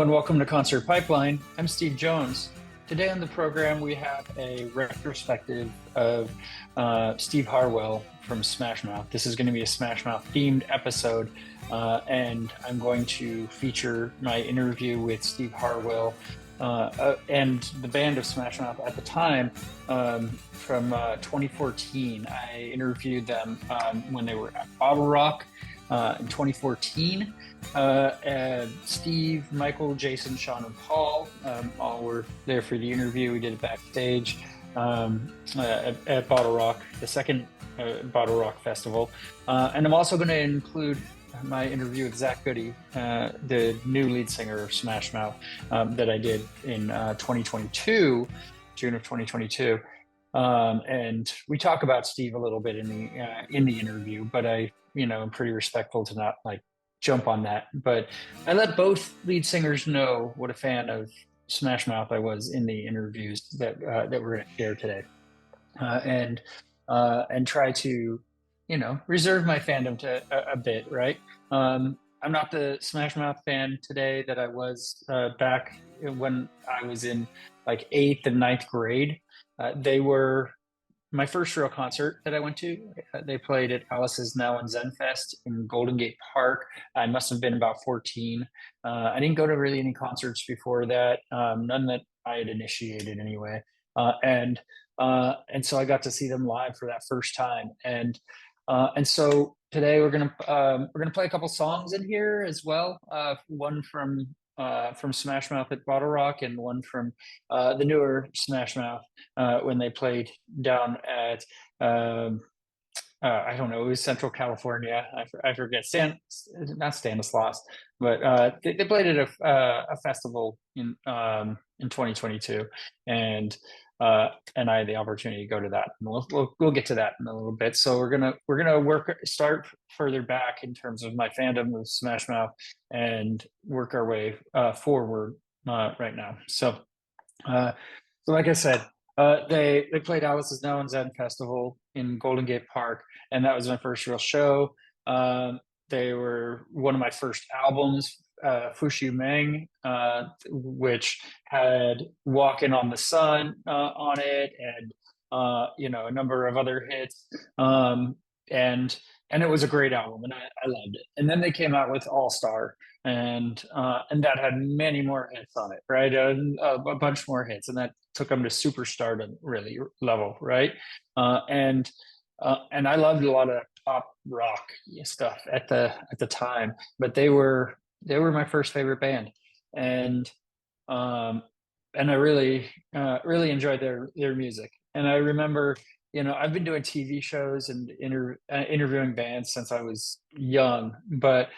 and welcome to Concert Pipeline. I'm Steve Jones. Today on the program, we have a retrospective of Steve Harwell from Smash Mouth. This is going to be a Smash Mouth themed episode, and I'm going to feature my interview with Steve Harwell and the band of Smash Mouth at the time from 2014. I interviewed them when they were at BottleRock in 2014. Steve, Michael, Jason, Sean, and Paul all were there for the interview. We did it backstage at BottleRock, the second BottleRock festival. And I'm also going to include my interview with Zach Goode, the new lead singer of Smash Mouth, that I did in 2022, June of 2022. And we talk about Steve a little bit in the interview, but I'm pretty respectful to not jump on that. But I let both lead singers know what a fan of Smash Mouth I was in the interviews that we're going to share today, and try to reserve my fandom to a bit, right? I'm not the Smash Mouth fan today that I was back when I was in 8th and 9th grade. They were my first real concert that I went to. They played at Alice's Now and Zen Fest in Golden Gate Park. I must have been about 14. I didn't go to really any concerts before that, none that I had initiated anyway. And so I got to see them live for that first time. And so today we're gonna play a couple songs in here as well. One from Smash Mouth at BottleRock, and one from the newer Smash Mouth when they played down at I don't know, it was Central California. I forget, not Stanislaus, but they played at a festival in 2022, and I had the opportunity to go to that. And we'll get to that in a little bit. So we're gonna start further back in terms of my fandom of Smash Mouth and work our way forward right now. So like I said, they played Alice's Now and Zen Festival in Golden Gate Park, and that was my first real show. They were one of my first albums, Fushu Meng, which had Walkin' on the Sun on it, and a number of other hits. And it was a great album, and I loved it. And then they came out with All Star, and that had many more hits on it, right? A bunch more hits, and that took them to superstardom really level, right? And I loved a lot of pop rock stuff at the time, but they were my first favorite band, and I really enjoyed their music. And I remember, I've been doing TV shows and interviewing bands since I was young, but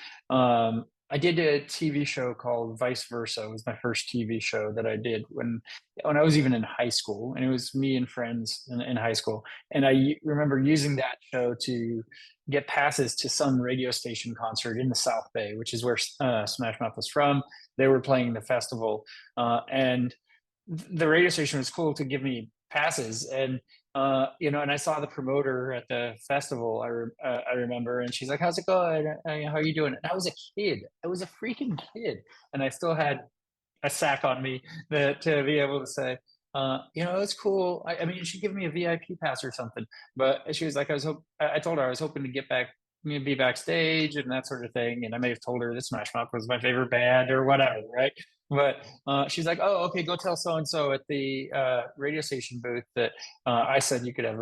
I did a TV show called Vice Versa. It was my first TV show that I did when I was even in high school, and it was me and friends in high school. And I remember using that show to get passes to some radio station concert in the South Bay, which is where Smash Mouth was from. They were playing the festival, and the radio station was cool to give me passes. And and I saw the promoter at the festival. I remember, and she's like, "How's it going? How are you doing?" And I was a kid. I was a freaking kid, and I still had a sack on me to be able to say, it's cool. I mean, you should give me a VIP pass or something. But she was like, I told her I was hoping to get back, be backstage and that sort of thing. And I may have told her that Smash Mouth was my favorite band or whatever, right? But she's like, "Oh, okay, go tell so-and-so at the radio station booth that I said you could have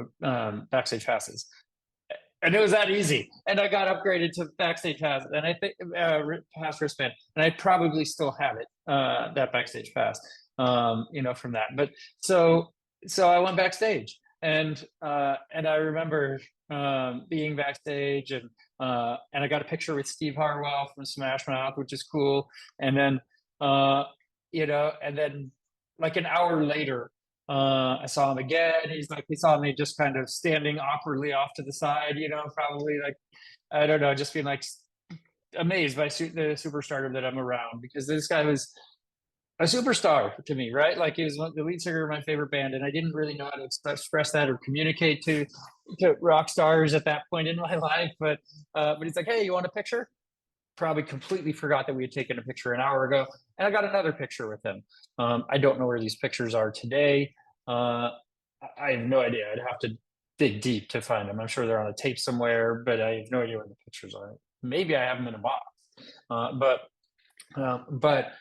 backstage passes." And it was that easy. And I got upgraded to backstage pass, and I think pass wristband, and I probably still have it, that backstage pass, from that. But so I went backstage, and I remember being backstage, and I got a picture with Steve Harwell from Smash Mouth, which is cool. And then and then an hour later, I saw him again. He saw me just kind of standing awkwardly off to the side, probably I don't know, just being amazed by the superstardom that I'm around, because this guy was a superstar to me, right? He was the lead singer of my favorite band, and I didn't really know how to express that or communicate to rock stars at that point in my life. But he's like, "Hey, you want a picture?" probably completely forgot that we had taken a picture an hour ago, and I got another picture with him. I don't know where these pictures are today. Uh, I have no idea. I'd have to dig deep to find them. I'm sure they're on a tape somewhere, but I have no idea where the pictures are. Maybe I have them in a box. Uh, but um, but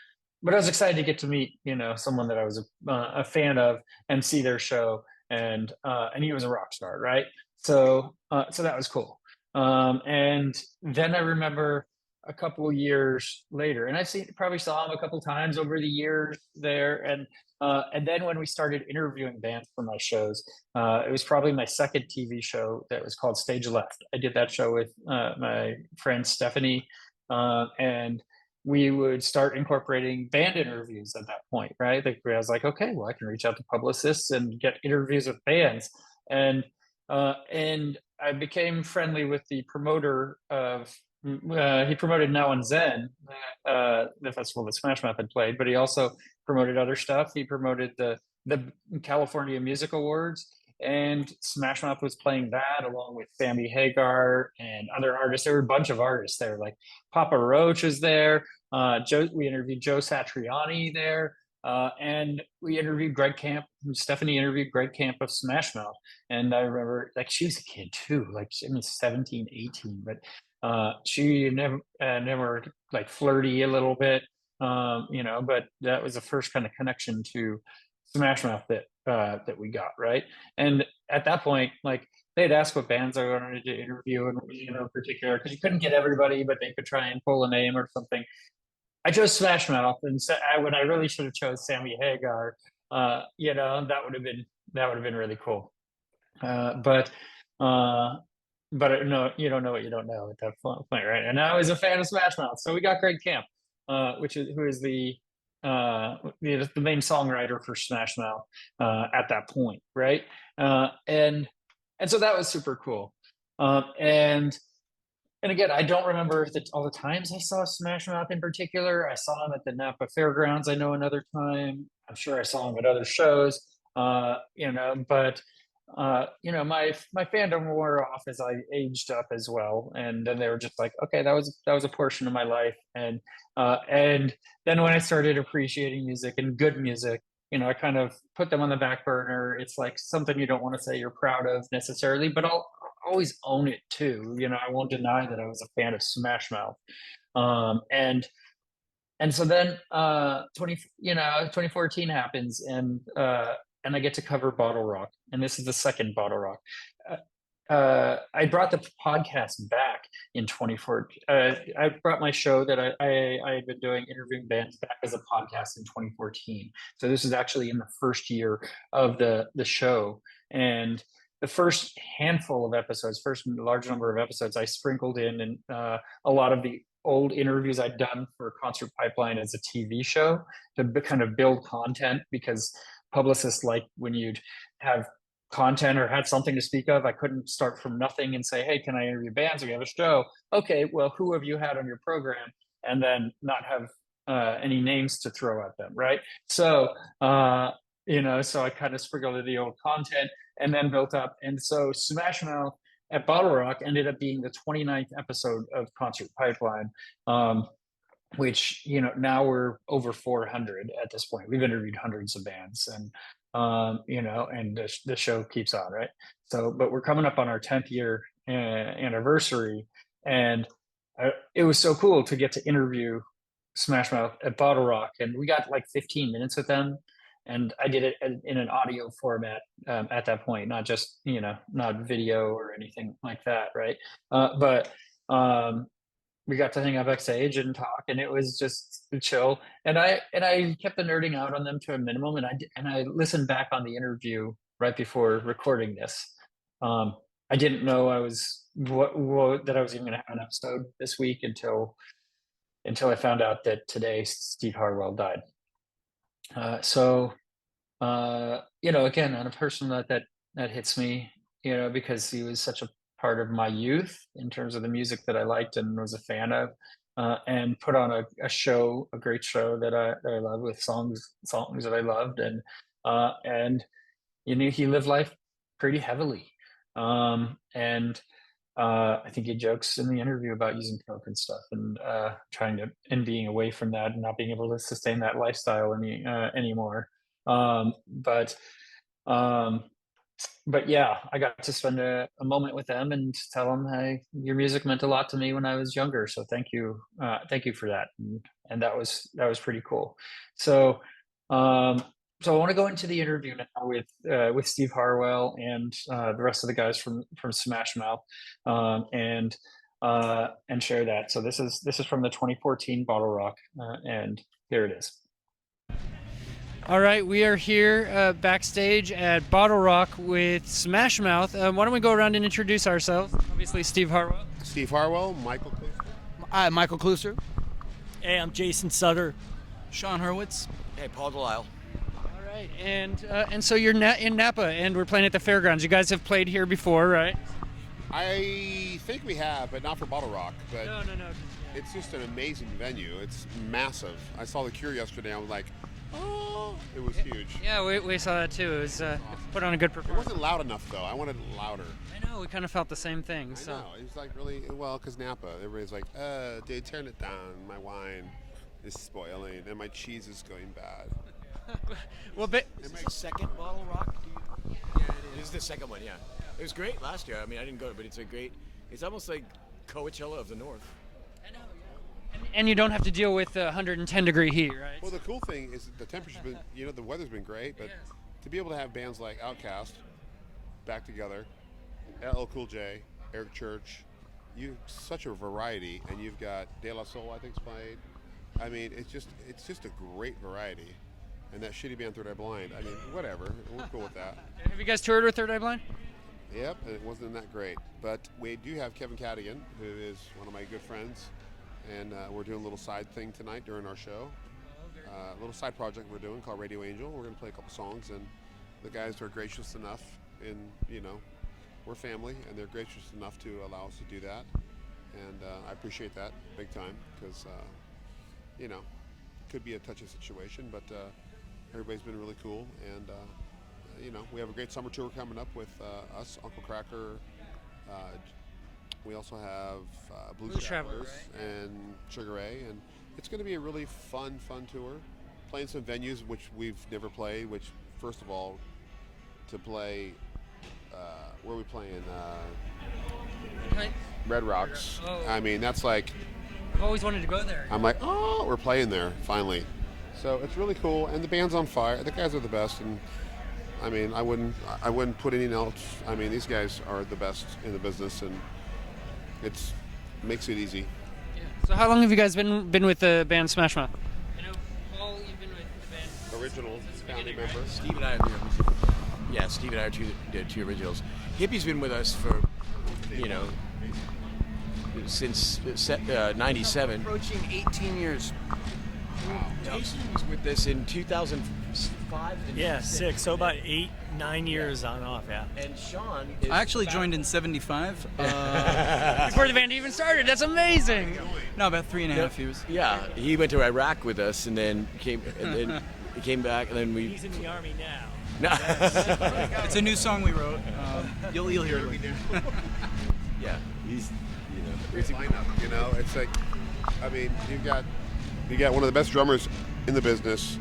but I was excited to get to meet, someone that I was a fan of and see their show, and he was a rock star, right? So that was cool. And then I remember a couple of years later, and probably saw him a couple times over the years there, and then when we started interviewing bands for my shows, it was probably my second TV show that was called Stage Left. I did that show with my friend Stephanie, and we would start incorporating band interviews at that point, right? Like I was like, okay, well, I can reach out to publicists and get interviews with bands, and I became friendly with the promoter of. He promoted Now and Zen, the festival that Smash Mouth had played, but he also promoted other stuff. He promoted the California Music Awards, and Smash Mouth was playing that along with Sammy Hagar and other artists. There were a bunch of artists there, like Papa Roach is there. We interviewed Joe Satriani there. And we interviewed Greg Camp. Stephanie interviewed Greg Camp of Smash Mouth. And I remember, like, she was a kid too, like, I mean, 17, 18, but she never like flirty a little bit, but that was the first kind of connection to Smash Mouth that we got, right? And at that point, like, they'd ask what bands I wanted to interview, and in particular, because you couldn't get everybody, but they could try and pull a name or something. I chose Smash Mouth, and when I really should have chose Sammy Hagar, that would have been really cool. Uh, but uh, but no, you don't know what you don't know at that point, right? And I was a fan of Smash Mouth, so we got Greg Camp, who is the main songwriter for Smash Mouth at that point, right? And so that was super cool. And again, I don't remember all the times I saw Smash Mouth in particular. I saw him at the Napa Fairgrounds, I know, another time. I'm sure I saw him at other shows. But my fandom wore off as I aged up as well, and then they were just like, okay, that was a portion of my life, and then when I started appreciating music and good music, I kind of put them on the back burner. It's like something you don't want to say you're proud of necessarily, but I'll always own it too. I won't deny that I was a fan of Smash Mouth. And so then 2014 happens, and I get to cover BottleRock, and this is the second BottleRock. I brought the podcast back in 2014. I brought my show that I had been doing, interviewing bands, back as a podcast in 2014. So this is actually in the first year of the show, and the first handful of episodes, first large number of episodes, I sprinkled in and a lot of the old interviews I'd done for Concert Pipeline as a TV show to kind of build content, because publicists like when you'd have content or had something to speak of. I couldn't start from nothing and say, hey, can I interview bands? We have a show. Okay, well, who have you had on your program? And then not have any names to throw at them, right? So I kind of sprinkled the old content and then built up. And so Smash Mouth at BottleRock ended up being the 29th episode of Concert Pipeline, which, now we're over 400 at this point. We've interviewed hundreds of bands, and and the show keeps on, right? So, but we're coming up on our 10th year anniversary, and it was so cool to get to interview Smash Mouth at BottleRock, and we got like 15 minutes with them, and I did it in an audio format at that point, not just not video or anything like that, right? But we got to hang out backstage and talk, and it was just chill. And I kept the nerding out on them to a minimum, and I listened back on the interview right before recording this. I didn't know that I was even going to have an episode this week until I found out that today Steve Harwell died. Again, on a personal note, that hits me, because he was such a part of my youth in terms of the music that I liked and was a fan of, and put on a great show that I love, with songs that I loved, and he lived life pretty heavily, and I think he jokes in the interview about using coke and stuff, and trying to and being away from that and not being able to sustain that lifestyle anymore. Um, but um, but yeah, I got to spend a moment with them and tell them, "Hey, your music meant a lot to me when I was younger, so thank you for that." And that was pretty cool. So, um, so I want to go into the interview now with Steve Harwell and the rest of the guys from Smash Mouth, and share that. So this is from the 2014 Bottle Rock, and here it is. All right, we are here backstage at BottleRock with Smash Mouth. Why don't we go around and introduce ourselves? Obviously, Steve Harwell. Steve Harwell, Michael Kluser. I'm Michael Kluser. Hey, I'm Jason Sutter. Sean Hurwitz. Hey, Paul Delisle. All right, and so you're in Napa, and we're playing at the fairgrounds. You guys have played here before, right? I think we have, but not for Bottle Rock. But No. it's just an amazing venue. It's massive. I saw the Cure yesterday. I was like, oh, it was huge. Yeah, we saw that too. It was put on a good It performance. wasn't loud enough, though. I wanted it louder. I know, we kind of felt the same thing. I know. It was like really, well, because Napa. Everybody's like, dude, turn it down. My wine is spoiling, and my cheese is going bad. Well, Is this the second Bottle Rock? Yeah, this is the second one, yeah. It was great last year. I mean, I didn't go, but it's almost like Coachella of the North. and you don't have to deal with 110-degree heat, right? Well, the cool thing is the temperature's been, the weather's been great, but to be able to have bands like Outkast back together, LL Cool J, Eric Church, such a variety, and you've got De La Soul, I think's played. I mean, it's just a great variety. And that shitty band Third Eye Blind, I mean, whatever, we're cool with that. Have you guys toured with Third Eye Blind? Yep, and it wasn't that great. But we do have Kevin Cadigan, who is one of my good friends, and we're doing a little side thing tonight during our show. A little side project we're doing called Radio Angel. We're going to play a couple songs, and the guys are gracious enough, and we're family, and they're gracious enough to allow us to do that. And I appreciate that big time, because could be a touchy situation, but everybody's been really cool, and we have a great summer tour coming up with us, Uncle Cracker. We also have Blues Travelers, right? And Sugar Ray, and it's going to be a really fun tour. Playing some venues which we've never played. Which, first of all, to play, where are we playing? Red Rocks. Oh. I mean, that's like. I've always wanted to go there. I'm like, oh, we're playing there finally. So it's really cool, and the band's on fire. The guys are the best, and I mean, I wouldn't put anything else. I mean, these guys are the best in the business, and makes it easy. Yeah. So how long have you guys been with the band Smash Mouth? I know, Paul, you've been with the band. Original founding member. Steve and I are two originals. Hippie's been with us for, since 97. Approaching 18 years. Jason was with us in 2005. Yeah, 6. So about 8-9 years on off, yeah. And Sean is I actually joined in 75. Before the band even started. That's amazing. No, about 3.5 years. Yeah, he went to Iraq with us, and then he came back, and then He's in the Army now. No. It's a new song we wrote. You'll hear it later. Yeah, he's Great lineup, it's like, I mean, you got one of the best drummers in the business,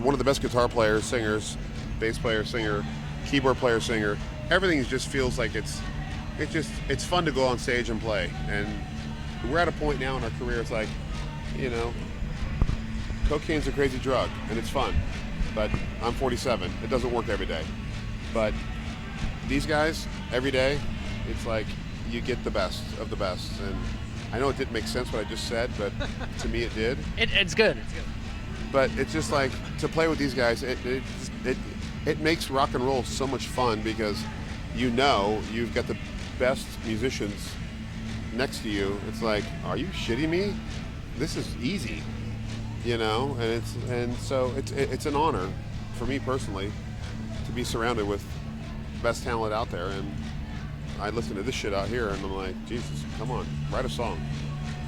one of the best guitar players, singers, bass player, singer, keyboard player, singer. Everything just feels like it's fun to go on stage and play. And we're at a point now in our career, it's like, cocaine's a crazy drug, and it's fun. But I'm 47. It doesn't work every day. But these guys, every day, it's like you get the best of the best. And I know it didn't make sense what I just said, but to me it did. It's good. It's good. But it's just like, to play with these guys, it makes rock and roll so much fun, because you've got the best musicians next to you. It's like, are you shitting me? This is easy, and so it's an honor for me personally to be surrounded with the best talent out there. And I listen to this shit out here, and I'm like, Jesus, come on, write a song.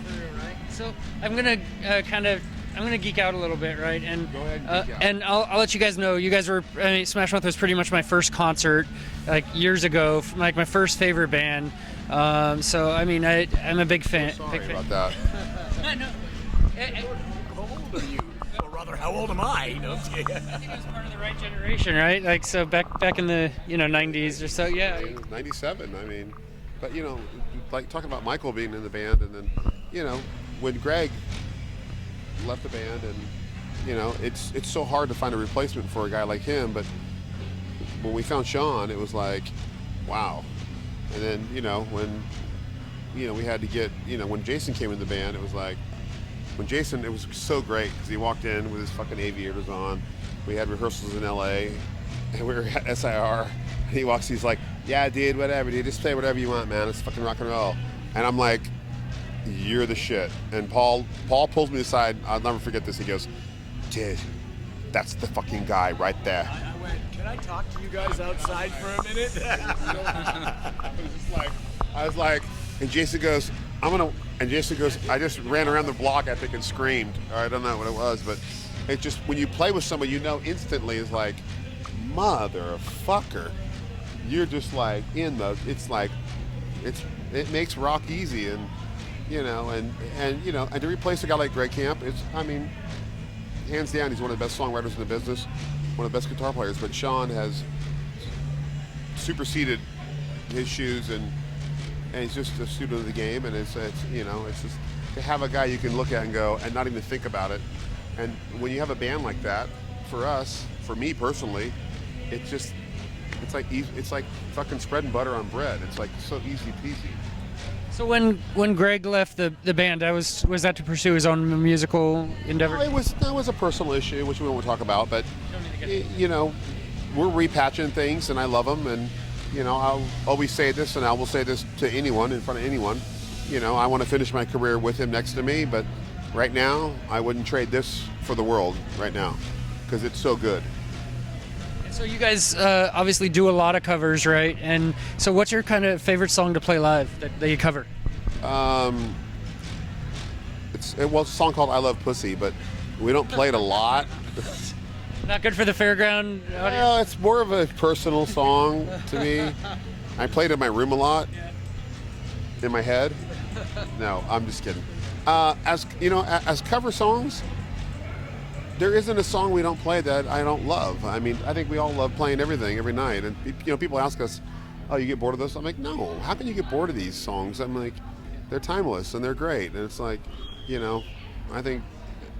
Right. So I'm gonna I'm gonna geek out a little bit, right? And Go ahead and geek out. and I'll let you guys know. You guys were Smash Mouth was pretty much my first concert, like years ago. Like my first favorite band. So I mean, I'm a big fan. Sorry Big fan. about that. How old are you? Or rather, how old am I? No, I'm kidding. I think it was part of the right generation, right? Like so back in the 90s or so. Yeah. It was 97. I mean, but like talking about Michael being in the band, and then when Greg left the band, and it's so hard to find a replacement for a guy like him. But when we found Sean, it was like, wow. And then when we had to get when Jason came in the band, it was like when Jason, it was so great because he walked in with his fucking aviators on. We had rehearsals in LA, and we were at SIR, and he walks, he's like, yeah, dude, whatever, dude, just play whatever you want, man, it's fucking rock and roll. And I'm like, you're the shit. And Paul pulls me aside, I'll never forget this, he goes, dude, that's the fucking guy right there. I went, can I talk to you guys outside for a minute? I was like, and Jason goes, I just ran around the block, I think, and screamed. Or I don't know what it was, but it just, when you play with someone, instantly is like, motherfucker. You're just like it's like, it makes rock easy, and and to replace a guy like Greg Camp, hands down, he's one of the best songwriters in the business, one of the best guitar players, but Sean has superseded his shoes, and he's just a student of the game, and it's just to have a guy you can look at and go and not even think about it. And when you have a band like that, for me personally, it's like fucking spreading butter on bread. It's like so easy peasy. So when Greg left the band, was that to pursue his own musical endeavor? No, that was a personal issue, which we won't talk about, but we're repatching things, and I love them, and I'll always say this, and I will say this to anyone, in front of anyone, I want to finish my career with him next to me, but right now, I wouldn't trade this for the world right now, because it's so good. And so you guys obviously do a lot of covers, right? And so what's your kind of favorite song to play live that you cover? It's a song called I Love Pussy, but we don't play it a lot. Not good for the fairground audience? Well, it's more of a personal song to me. I played it in my room a lot. In my head. No, I'm just kidding. As cover songs, there isn't a song we don't play that I don't love. I mean, I think we all love playing everything every night. And people ask us, "Oh, you get bored of this?" I'm like, "No. How can you get bored of these songs?" I'm like, they're timeless and they're great. And it's like, I think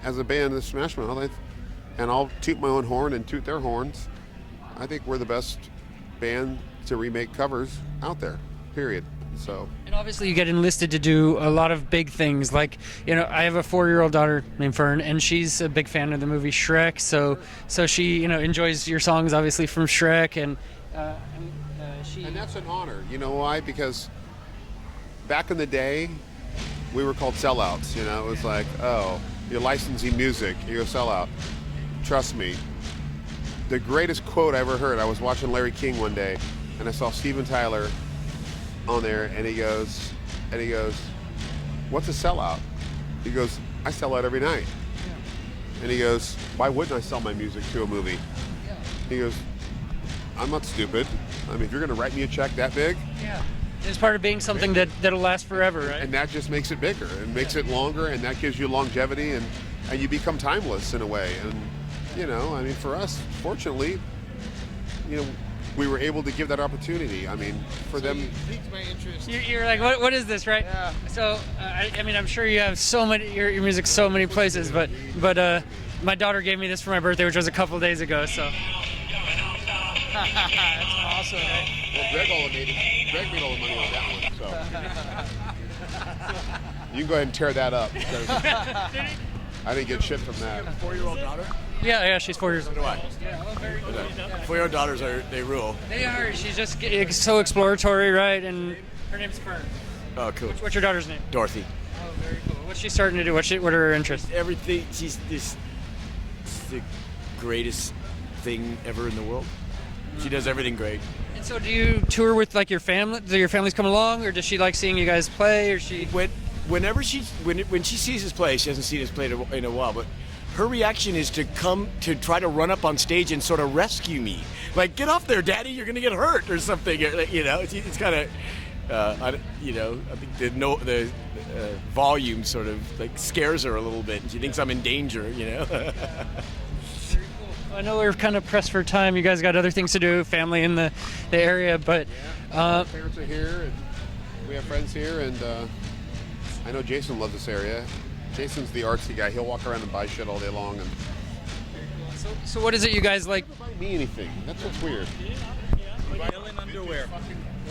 as a band, the Smash Mouth, and I'll toot my own horn and toot their horns, I think we're the best band to remake covers out there, period. So. And obviously you get enlisted to do a lot of big things, like, I have a 4-year-old daughter named Fern, and she's a big fan of the movie Shrek, so she, enjoys your songs, obviously, from Shrek, and she... And that's an honor, you know why? Because back in the day, we were called sellouts, it was like, oh, you're licensing music, you're a sellout. Trust me, the greatest quote I ever heard, I was watching Larry King one day, and I saw Steven Tyler on there, and he goes, what's a sellout? He goes, I sell out every night. Yeah. And he goes, why wouldn't I sell my music to a movie? Yeah. He goes, I'm not stupid. I mean, if you're going to write me a check that big. Yeah. It's part of being something that'll last forever, right? And that just makes it bigger and makes it longer, and that gives you longevity, and you become timeless in a way. And, for us, fortunately, we were able to give that opportunity. I mean, for them. You piqued my interest. You're like, what is this, right? Yeah. So, I'm sure you have so many, your music's so many places, but my daughter gave me this for my birthday, which was a couple days ago, so. That's awesome, right? Well, Greg made all the money on that one, so. You can go ahead and tear that up, because I didn't get shit from that. 4-year-old daughter? Yeah, she's 4 years old. So do I. Yeah, well, very cool. 4-year-old daughters they rule. They are. She's just so exploratory, right? And her name's Fern. Oh, cool. What's your daughter's name? Dorothy. Oh, very cool. What's she starting to do? What are her interests? Everything. She's the greatest thing ever in the world. She does everything great. And so, do you tour with your family? Do your families come along, or does she like seeing you guys play? Or When she sees us play, she hasn't seen us play in a while, but her reaction is to come to try to run up on stage and sort of rescue me. Like, get off there, Daddy, you're going to get hurt or something. It's kind of, I think the volume sort of like scares her a little bit. She thinks I'm in danger, I know we're kind of pressed for time. You guys got other things to do, family in the area, but Parents are here, and we have friends here, and I know Jason loves this area. Jason's the artsy guy. He'll walk around and buy shit all day long. And so what is it you guys like? never buy me anything. That's what's weird. Dylan underwear.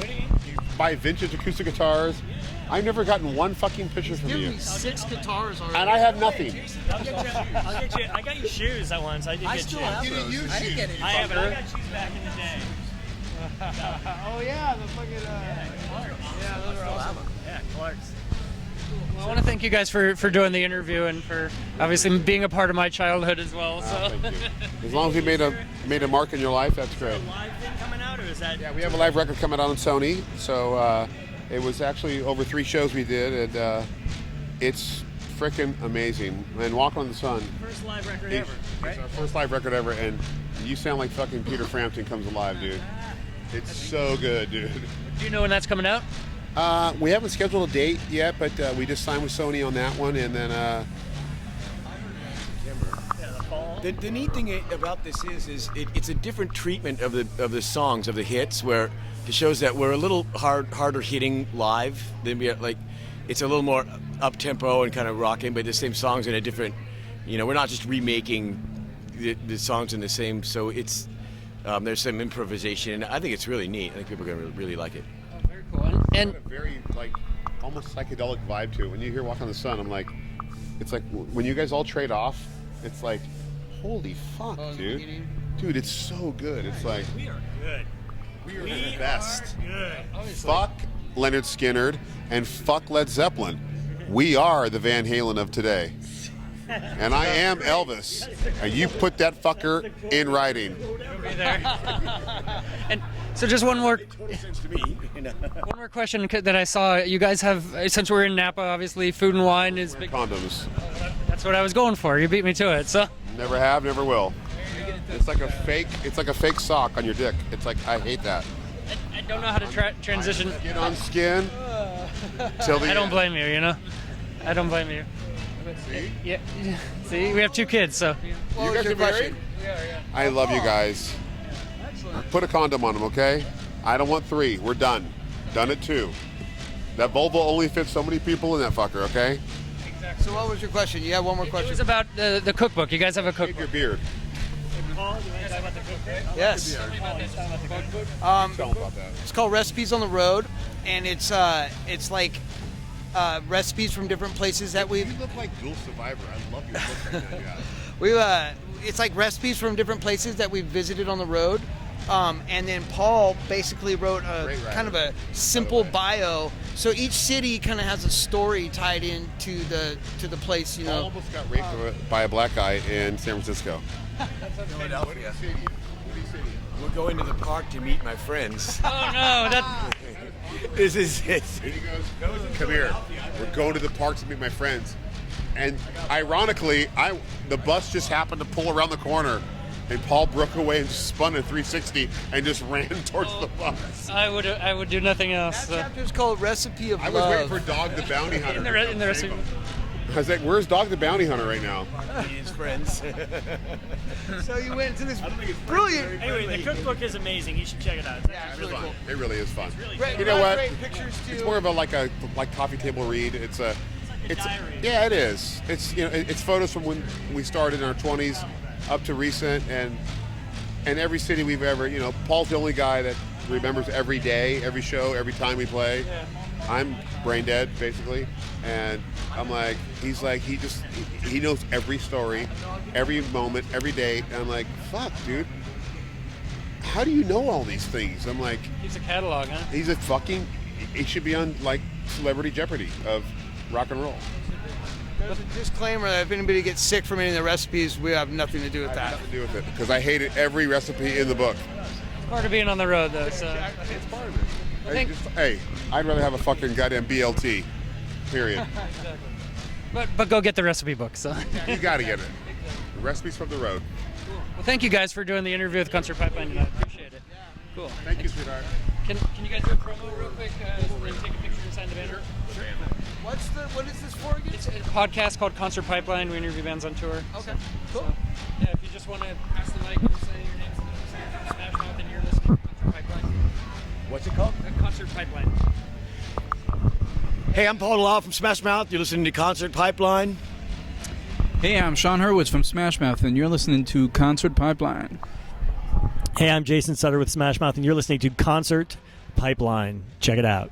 You buy vintage acoustic guitars. I've never gotten one fucking picture from you. 6 guitars already. And I have nothing. I'll get you. I got you shoes at once. I did get still shoes. have those. You I didn't get any. I have. I got shoes back in the day. Oh yeah, the fucking. Yeah, those are awesome. Yeah, Clark's. Well, I want to thank you guys for doing the interview and for obviously being a part of my childhood as well. So. Thank you. As long as we made a mark in your life, that's great. Is there a live thing coming out, or is that? Yeah, we have a live record coming out on Sony. So it was actually over 3 shows we did, and it's freaking amazing. And Walk on the Sun. First live record ever, right? It's our first live record ever, and you sound like fucking Peter Frampton comes alive, dude. It's so good, dude. Do you know when that's coming out? We haven't scheduled a date yet, but we just signed with Sony on that one, and then The neat thing about this is it's a different treatment of the songs, of the hits, where it shows that we're a little harder hitting live than we are, like it's a little more up tempo and kind of rocking, but the same songs in a different, we're not just remaking the songs in the same. So it's there's some improvisation. I think it's really neat. I think people are gonna really like it. Oh, very cool. And a very like almost psychedelic vibe to it. When you hear Walk on the Sun, I'm like, it's like when you guys all trade off, it's like, holy fuck, dude. Dude, it's so good. It's like We are good. we are the best. Good. Fuck Leonard Skinner and fuck Led Zeppelin. We are the Van Halen of today. And I am Elvis. And you put that fucker in writing. and so just one more Sense to me. one more question that I saw. You guys have, since we're in Napa, obviously Food and Wine is big. Condoms. That's what I was going for. You beat me to it. So Never have, never will. It's like a fake sock on your dick. It's like, I hate that. I don't know how to transition. Skin on skin. Till the I don't end. blame you. I don't blame you. See? Yeah. See, we have 2 kids, so. You guys are married? I love you guys. Put a condom on them, okay? I don't want 3. We're done. Done at 2. That Volvo only fits so many people in that fucker, okay? So what was your question? You have one more It question? was about the cookbook. You guys have a Take cookbook. your beard. Paul, do you want to talk about the cookbook? Yes. Tell them about that. It's called Recipes on the Road, and it's like recipes from different places that You look like Dual Survivor. I love your look right now, it's like recipes from different places that we've visited on the road. And then Paul basically wrote a Great writer, kind of a simple bio. So each city kind of has a story tied in to the place, I almost got raped by a black guy in San Francisco. Philadelphia. We're going to the park to meet my friends. Oh no, that. This is it. And he goes, come here. We're going to the park to meet my friends. And ironically, the bus just happened to pull around the corner. And Paul broke away and just spun a 360 and just ran towards the bus. I would do nothing else. That chapter's called Recipe of I Love. was waiting for Dog the Bounty Hunter. In the rest of I was like, where's Dog the Bounty Hunter right now? His friends. So you went to this brilliant. Anyway, the cookbook is amazing. You should check it out. It's Yeah, it's It's really fun. cool. It really is fun. Great, You know what? Great pictures too. It's more of a like coffee table read. It's a diary. Yeah, it is. It's it's photos from when we started in our 20s up to recent, and every city we've ever, Paul's the only guy that remembers every day, every show, every time we play. I'm brain dead basically, and I'm like, he's like, he knows every story, every moment, every date, and I'm like, fuck, dude, how do you know all these things? I'm like, He's a catalog, huh? he's a fucking, he should be on like Celebrity Jeopardy of rock and roll. There's a disclaimer that if anybody gets sick from any of the recipes, we have nothing to do with that. Nothing to do with it because I hated every recipe in the book. Part of being on the road, though. So. It's part of it. think- Hey, I'd rather have a fucking goddamn BLT. Period. But go get the recipe book. So. You gotta get it. The recipes from the road. Well, thank you guys for doing the interview with Concert Pipeline tonight. I appreciate it. Cool. Thank you, sweetheart. Can you guys do a promo real quick? And take a picture and sign the banner? Sure. What is this for again? It's a podcast called Concert Pipeline. We interview bands on tour. Okay, cool. So, yeah, if you just want to pass the mic and say your names and Smash Mouth and you're listening to Concert Pipeline. What's it called? Concert Pipeline. Hey, I'm BottleRock from Smash Mouth. You're listening to Concert Pipeline. Hey, I'm Sean Hurwitz from Smash Mouth, and you're listening to Concert Pipeline. Hey, I'm Jason Sutter with Smash Mouth, and you're listening to Concert Pipeline. Check it out.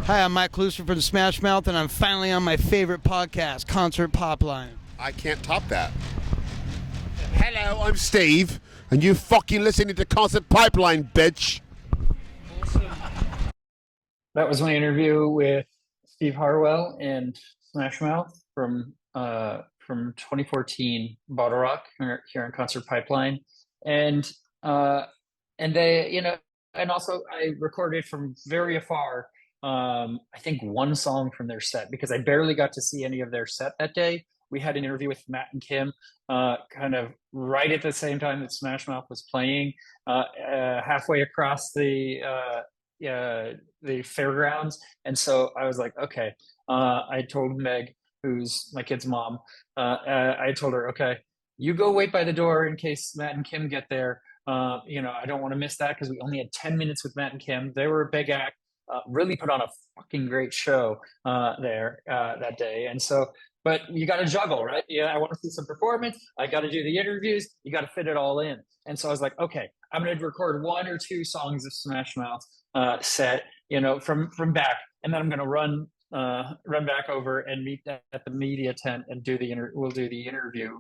Hi, I'm Mike Lucifer from Smash Mouth, and I'm finally on my favorite podcast, Concert Pipeline. I can't top that. Hello, I'm Steve, and you fucking listening to Concert Pipeline, bitch. That was my interview with Steve Harwell and Smash Mouth from 2014 BottleRock here on Concert Pipeline, and they, you know, and also I recorded from very afar. I think one song from their set because I barely got to see any of their set that day. We had an interview with Matt and Kim, kind of right at the same time that Smash Mouth was playing, halfway across the fairgrounds. And so I was like, okay, I told Meg, who's my kid's mom, I told her, okay, you go wait by the door in case Matt and Kim get there. You know, I don't want to miss that because we only had 10 minutes with Matt and Kim. They were a big act, really put on a fucking great show there that day. And so, but you got to juggle, right? Yeah, I want to see some performance. I got to do the interviews. You got to fit it all in. And so I was like, okay, I'm going to record 1 or 2 songs of Smash Mouth set, you know, from back, and then I'm going to run back over and meet at the media tent and we'll do the interview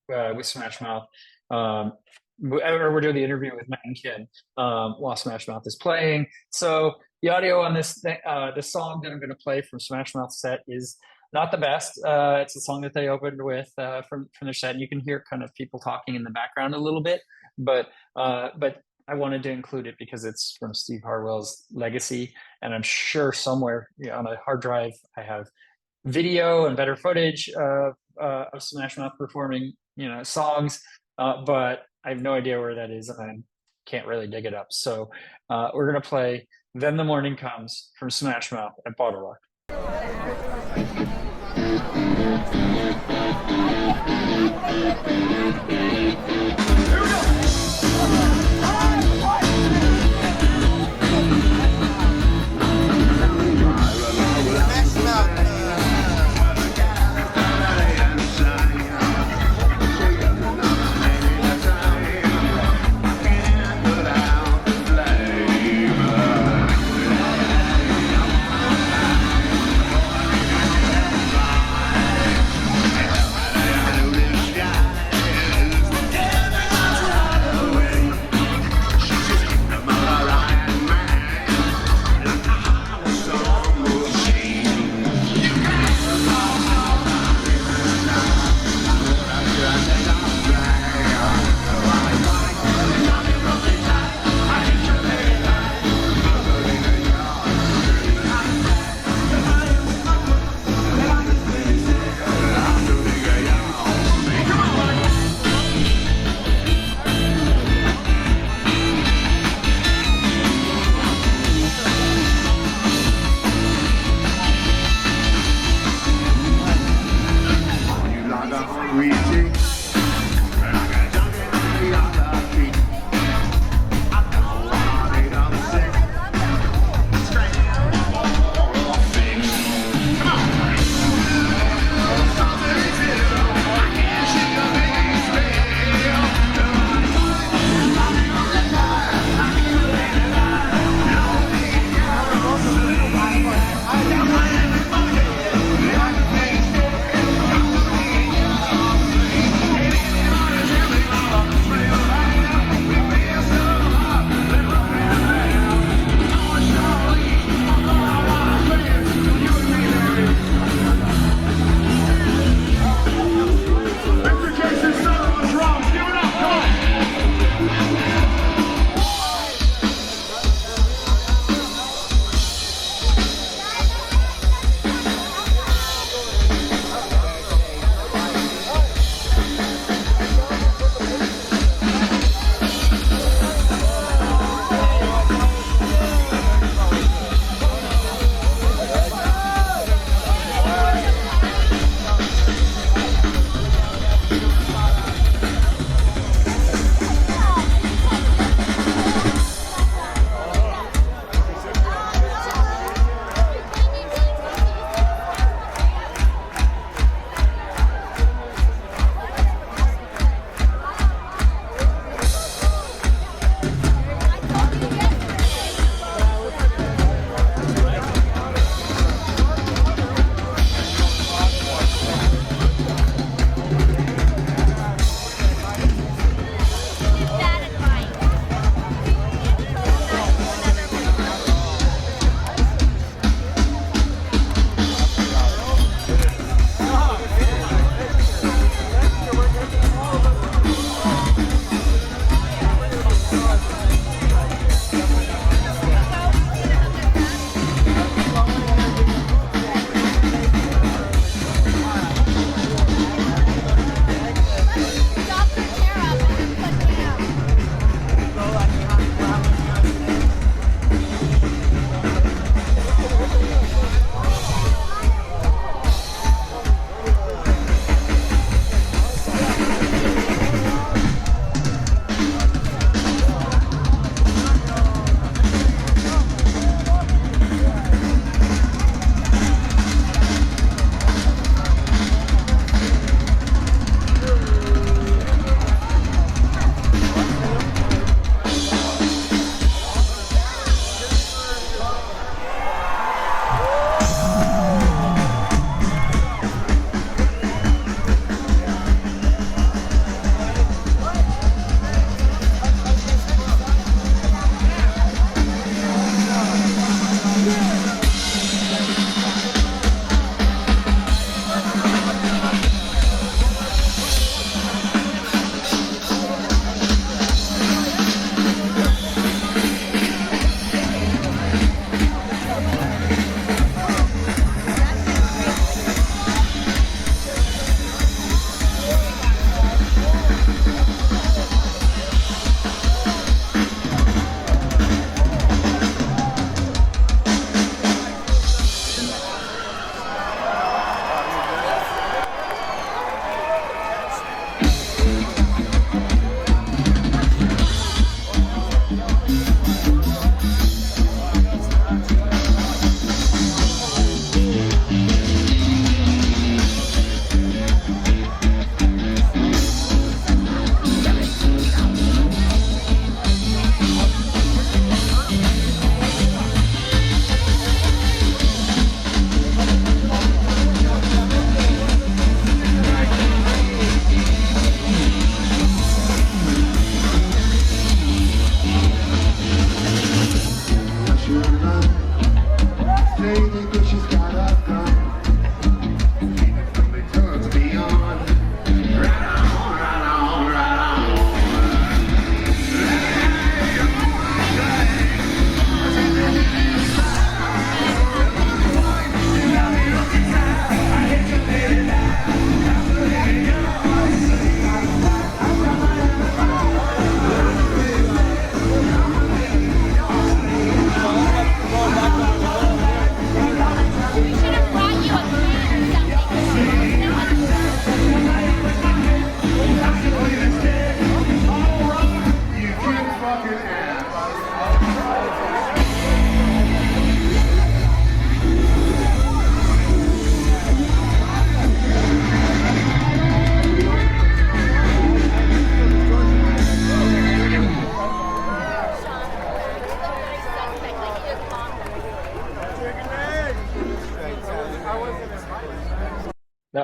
with Smash Mouth. Or we're doing the interview with Matt and Kim while Smash Mouth is playing. So the audio on this the song that I'm going to play from Smash Mouth set is not the best. It's a song that they opened with from their set, and you can hear kind of people talking in the background a little bit, but I wanted to include it because it's from Steve Harwell's legacy, and I'm sure somewhere, you know, on a hard drive I have video and better footage of Smash Mouth performing, you know, songs, but I have no idea where that is, and I can't really dig it up. So we're gonna play "Then the Morning Comes" from Smash Mouth at BottleRock. Together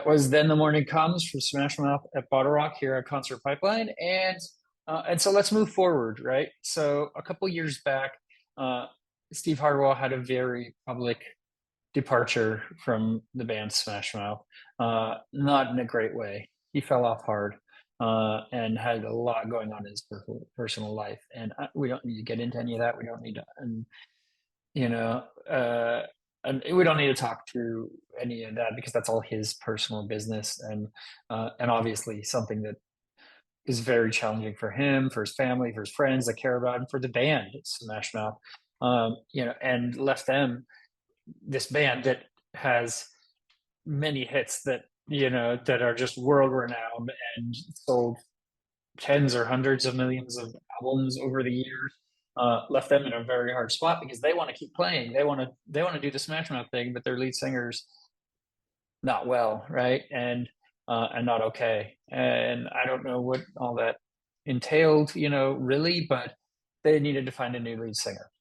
that was Then the Morning Comes from Smash Mouth at BottleRock here at Concert Pipeline. And so let's move forward, right? So a couple years back, Steve Harwell had a very public departure from the band Smash Mouth, not in a great way. He fell off hard and had a lot going on in his personal life. And we don't need to get into any of that. We don't need to, you know, and we don't need to talk through any of that because that's all his personal business, and obviously something that is very challenging for him, for his family, for his friends that care about him, for the band Smash Mouth, and left them, this band that has many hits that that are just world renowned and sold tens or hundreds of millions of albums over the years. Left them in a very hard spot because they want to keep playing. They want to do the Smash Mouth thing, but their lead singer's not well, right? And not okay. And I don't know what all that entailed, really, but they needed to find a new lead singer.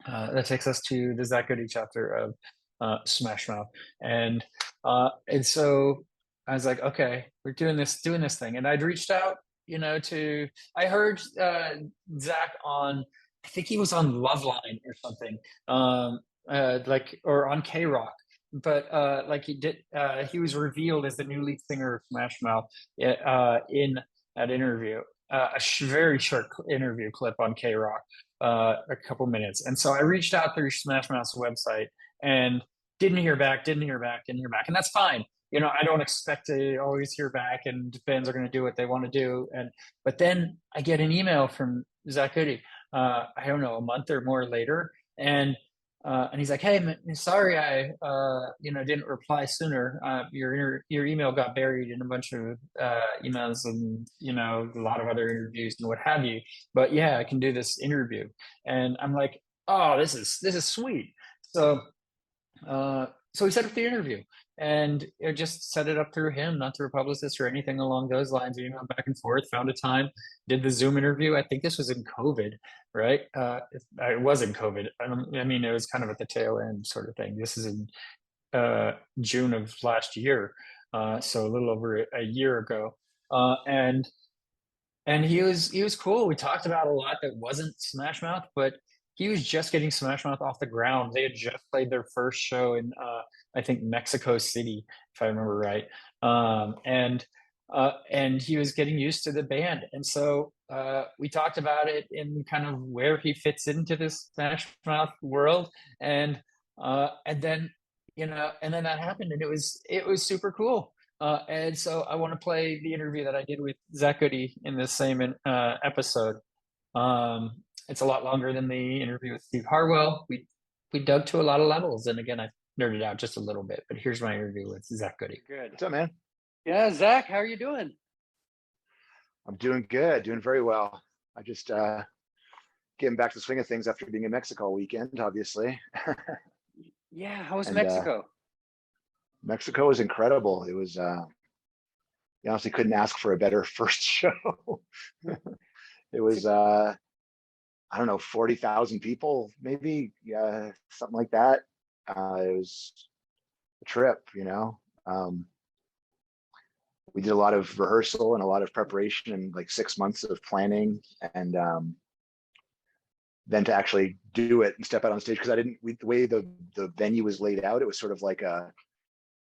That takes us to the Zach Goode chapter of Smash Mouth, and so I was like, okay, we're doing this thing, and I'd reached out, I heard Zach on, I think he was on Loveline or something, or on K-Rock, but he was revealed as the new lead singer of Smash Mouth in that interview, very short interview clip on K-Rock, a couple minutes. And so I reached out through Smash Mouth's website and didn't hear back. And that's fine. I don't expect to always hear back, and bands are going to do what they want to do. But then I get an email from Zach Goode, I don't know, a month or more later. And he's like, "Hey, sorry, I didn't reply sooner. Your email got buried in a bunch of emails and a lot of other interviews and what have you. But yeah, I can do this interview." And I'm like, "Oh, this is sweet." So we set up the interview, and it just set it up through him, not through a publicist or anything along those lines. We went back and forth, found a time, did the Zoom interview. I think this was in COVID, right? It was in COVID. I mean, it was kind of at the tail end sort of thing. This is in June of last year, so a little over a year ago. And he was cool. We talked about a lot that wasn't Smash Mouth, but he was just getting Smash Mouth off the ground. They had just played their first show in I think Mexico City, if I remember right. And he was getting used to the band. And so we talked about it in kind of where he fits into this Smash Mouth world. And then that happened, and it was super cool. And so I want to play the interview that I did with Zach Goode in this same episode. It's a lot longer than the interview with Steve Harwell. We dug to a lot of levels, and again, I nerded out just a little bit. But here's my interview with Zach Goode. Good. What's up, man? Yeah, Zach, how are you doing? I'm doing good, doing very well. I just getting back to the swing of things after being in Mexico all weekend, obviously. Yeah, how was Mexico? Mexico was incredible. It was, you honestly couldn't ask for a better first show. It was, I don't know, 40,000 people, maybe, something like that. It was a trip, we did a lot of rehearsal and a lot of preparation and like 6 months of planning, and then to actually do it and step out on stage, because the way the venue was laid out, it was sort of like a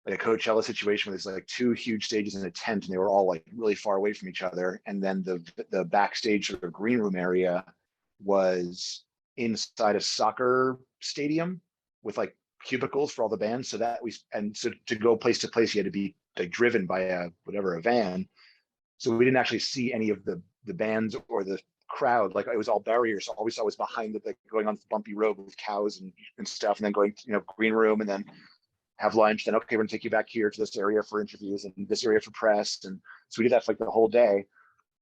Coachella situation where there's like two huge stages in a tent, and they were all like really far away from each other. And then the backstage sort of green room area was inside a soccer stadium with like cubicles for all the bands. So to go place to place, you had to be like driven by a van. So we didn't actually see any of the bands or the crowd. Like, it was all barriers. So all we saw was behind going on the bumpy road with cows and stuff, and then going, green room, and then have lunch. Then, okay, we're gonna take you back here to this area for interviews and this area for press. And so we did that for like the whole day.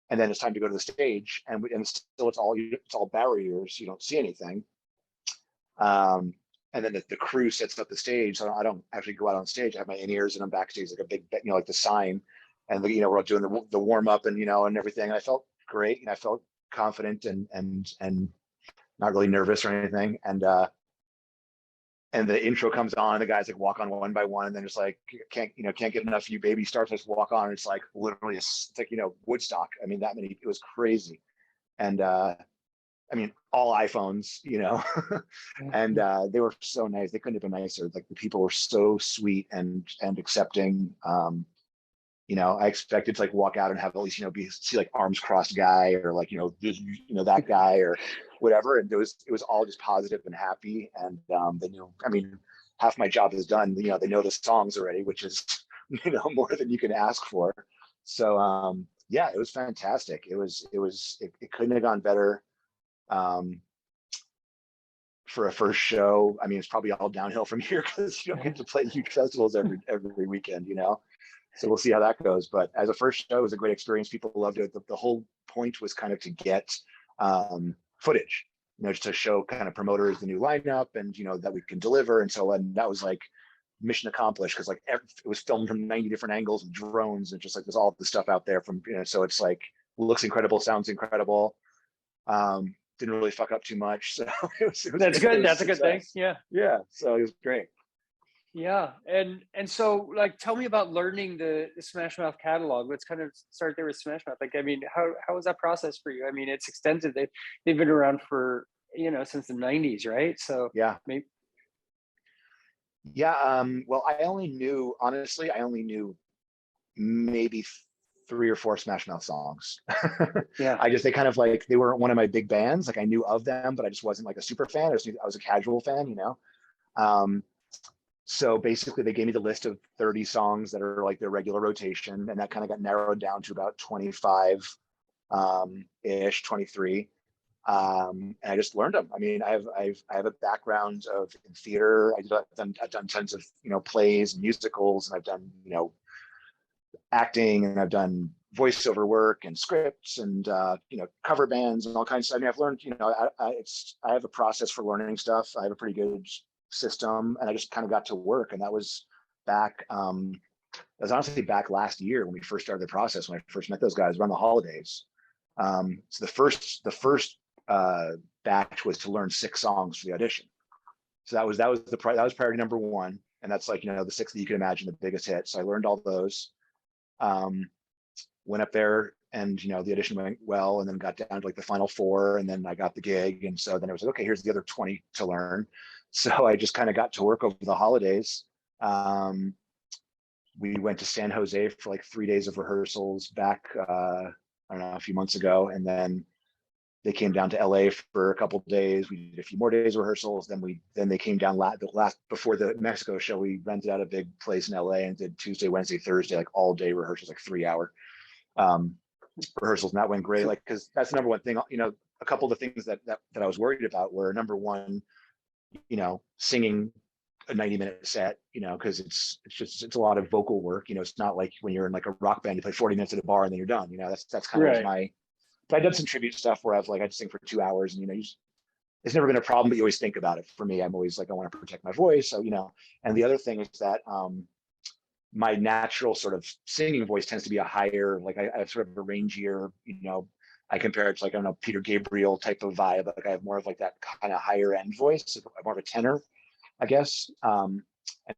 And then it's time to go to the stage, and still it's all barriers. You don't see anything. And then the crew sets up the stage. So I don't actually go out on stage. I have my in-ears, and I'm backstage like a big, like the sign, and we're doing the warm up and and everything. And I felt great, and I felt confident and not really nervous or anything. And and the intro comes on, the guys like walk on one by one, and then just like can't get enough of you baby starts, just walk on. It's like literally it's like Woodstock. I mean, that many, it was crazy. And I mean, all iPhones, and they were so nice. They couldn't have been nicer. Like the people were so sweet and accepting. I expected to like walk out and have at least see like arms crossed guy, or like that guy or whatever. And it was all just positive and happy. And they knew. I mean, half my job is done. They know the songs already, which is more than you can ask for. So yeah, it was fantastic. It couldn't have gone better. For a first show. I mean, it's probably all downhill from here because you don't get to play huge festivals every weekend, So we'll see how that goes. But as a first show, it was a great experience. People loved it. The whole point was kind of to get footage, just to show kind of promoters the new lineup and that we can deliver. And so that was like mission accomplished, because like it was filmed from 90 different angles with drones, and just like there's all the stuff out there from so it's like looks incredible, sounds incredible. Didn't really fuck up too much, so it was That's good. That's a good thing. Yeah, so it was great. Yeah, and so like, tell me about learning the Smash Mouth catalog. Let's kind of start there with Smash Mouth. Like, I mean, how was that process for you? I mean, it's extensive. They've been around for since the 90s, right? So yeah, maybe. Yeah, well, I only knew maybe 3 or 4 Smash Mouth songs. Yeah, they kind of like, they weren't one of my big bands. Like I knew of them, but I just wasn't like a super fan. I was a casual fan, So basically they gave me the list of 30 songs that are like their regular rotation, and that kind of got narrowed down to about 25 ish, 23. And I just learned them. I mean, I have a background in theater. I've done tons of plays and musicals, and I've done acting, and I've done voiceover work and scripts and cover bands and all kinds of stuff. I mean, I've learned, I have a process for learning stuff. I have a pretty good system, and I just kind of got to work. And that was back, that was honestly back last year when we first started the process, when I first met those guys around the holidays. So the first batch was to learn 6 songs for the audition. So that was priority number 1. And that's like, the 6 that you can imagine, the biggest hit. So I learned all those. Went up there, and the audition went well, and then got down to like the final 4, and then I got the gig. And so then it was like, okay, here's the other 20 to learn. So I just kind of got to work over the holidays. We went to San Jose for like 3 days of rehearsals back, I don't know, a few months ago, and then they came down to LA for a couple of days. We did a few more days of rehearsals. Then they came down before the Mexico show. We rented out a big place in LA and did Tuesday, Wednesday, Thursday, like all day rehearsals, like 3-hour rehearsals. And that went great. Like, cause that's the number one thing, a couple of the things that I was worried about were, number one, singing a 90-minute set, cause it's a lot of vocal work. It's not like when you're in like a rock band, you play 40 minutes at a bar and then you're done. That's kind of my. But I've done some tribute stuff where I'd sing for 2 hours, and it's never been a problem, but you always think about it. For me, I'm always like, I want to protect my voice. So, and the other thing is that my natural sort of singing voice tends to be a higher, like I have sort of a rangier, I compare it to like, I don't know, Peter Gabriel type of vibe. Like I have more of like that kind of higher end voice, more of a tenor, I guess. And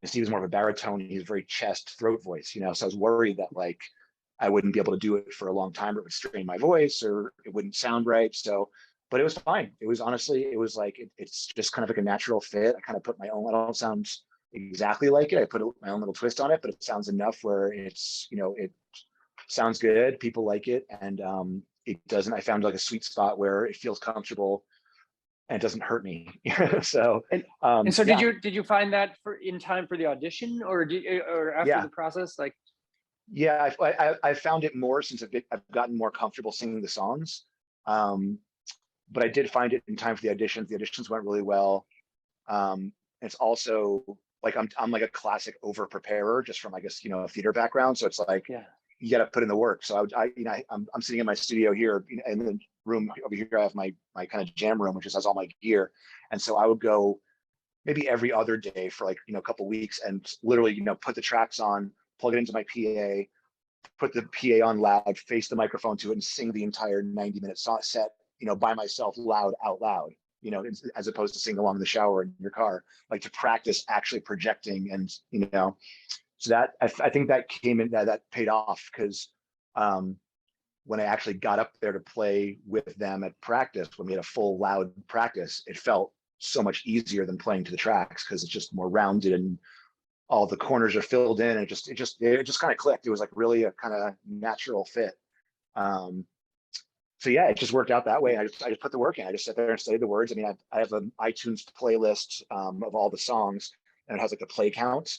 Steve's more of a baritone. He's very chest, throat voice, So I was worried that like, I wouldn't be able to do it for a long time, or it would strain my voice, or it wouldn't sound right. So, but it was fine. It was honestly, it was like, it's just kind of like a natural fit. I kind of put my own, I don't sound exactly like it. I put my own little twist on it, but it sounds enough where it's, it sounds good. People like it. And it doesn't, I found like a sweet spot where it feels comfortable and it doesn't hurt me. So, and so did you find that in time for the audition, or after the process? Like, yeah, I found it more since I've gotten more comfortable singing the songs. But I did find it in time for the auditions. The auditions went really well. It's also like, I'm like a classic over preparer just from, I guess, a theater background. So it's like, you got to put in the work. So I'm sitting in my studio here, in the room over here. I have my kind of jam room, which just has all my gear. And so I would go maybe every other day for like, a couple of weeks, and literally, put the tracks on, plug it into my PA, put the PA on loud, face the microphone to it, and sing the entire 90-minute set, by myself, out loud. as opposed to singing along in the shower in your car, like to practice actually projecting. And, so that, I think that came in, that paid off, because when I actually got up there to play with them at practice, when we had a full loud practice, it felt so much easier than playing to the tracks, because it's just more rounded and all the corners are filled in. And it just kind of clicked. It was like really a kind of natural fit. So yeah, it just worked out that way. I just put the work in. I just sat there and studied the words. I mean, I have an iTunes playlist of all the songs, and it has like a play count.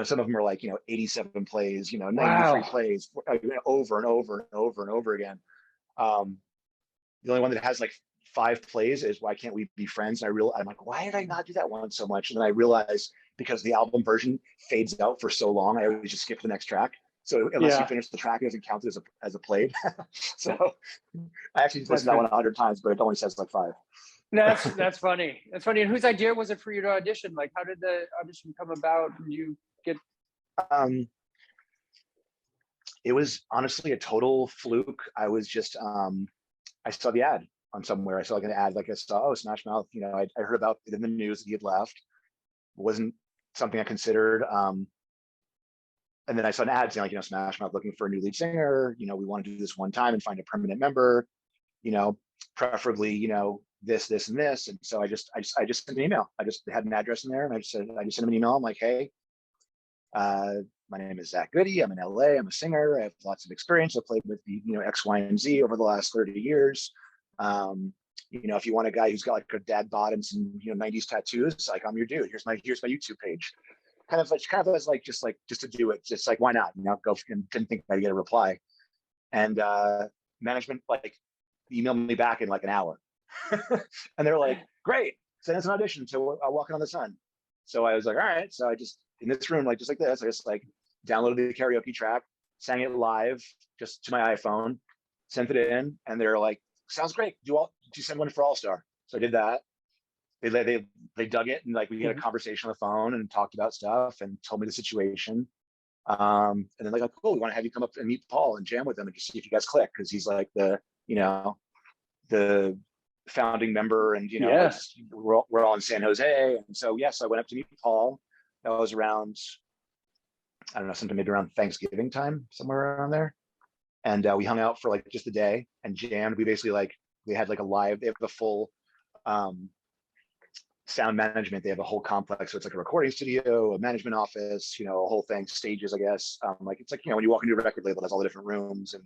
Some of them are like 87 plays, 93 plays over and over and over and over again. The only one that has like 5 plays is Why Can't We Be Friends? And I'm like, why did I not do that one so much? And then I realized, because the album version fades out for so long, I always just skip the next track. So unless you finish the track, it doesn't count as a played. So I actually just listened to that one 100 times, but it only says like 5. That's funny. That's funny. And whose idea was it for you to audition? Like, how did the audition come about? Did you get? It was honestly a total fluke. I was just I saw the ad on somewhere. I saw like an ad, like I saw, Smash Mouth. I heard about it in the news that he had left. It wasn't something I considered. And then I saw an ad saying, like, Smash Mouth looking for a new lead singer. We want to do this one time and find a permanent member. Preferably, this, and this. And so I just sent an email. I just had an address in there, and I just sent him an email. I'm like, hey, my name is Zach Goode. I'm in LA. I'm a singer. I have lots of experience. I've played with the X, Y, and Z over the last 30 years. If you want a guy who's got like a dad bod and some 90s tattoos, like, I'm your dude. Here's my YouTube page. Kind of as like just to do it, just like, why not? Go, and didn't think I'd get a reply. And management like emailed me back in like an hour. And they're like, great, send us an audition to Walking on the Sun. So I was like, all right. So I just, in this room, like just like this, I just like downloaded the karaoke track, sang it live just to my iPhone, sent it in, and they're like, sounds great. Do you send one for All Star? So I did that. They dug it, and like we had a conversation on the phone and talked about stuff and told me the situation. And then like, cool, we want to have you come up and meet Paul and jam with him and just see if you guys click, because he's like the founding member, and we're all in San Jose. And so yes, I went up to meet Paul. That was around, I don't know, sometime maybe around Thanksgiving time, somewhere around there. And we hung out for like just a day and jammed. We basically they had like they have a full sound management. They have a whole complex. So it's like a recording studio, a management office, a whole thing, stages, I guess. It's like, when you walk into a record label, it has all the different rooms and,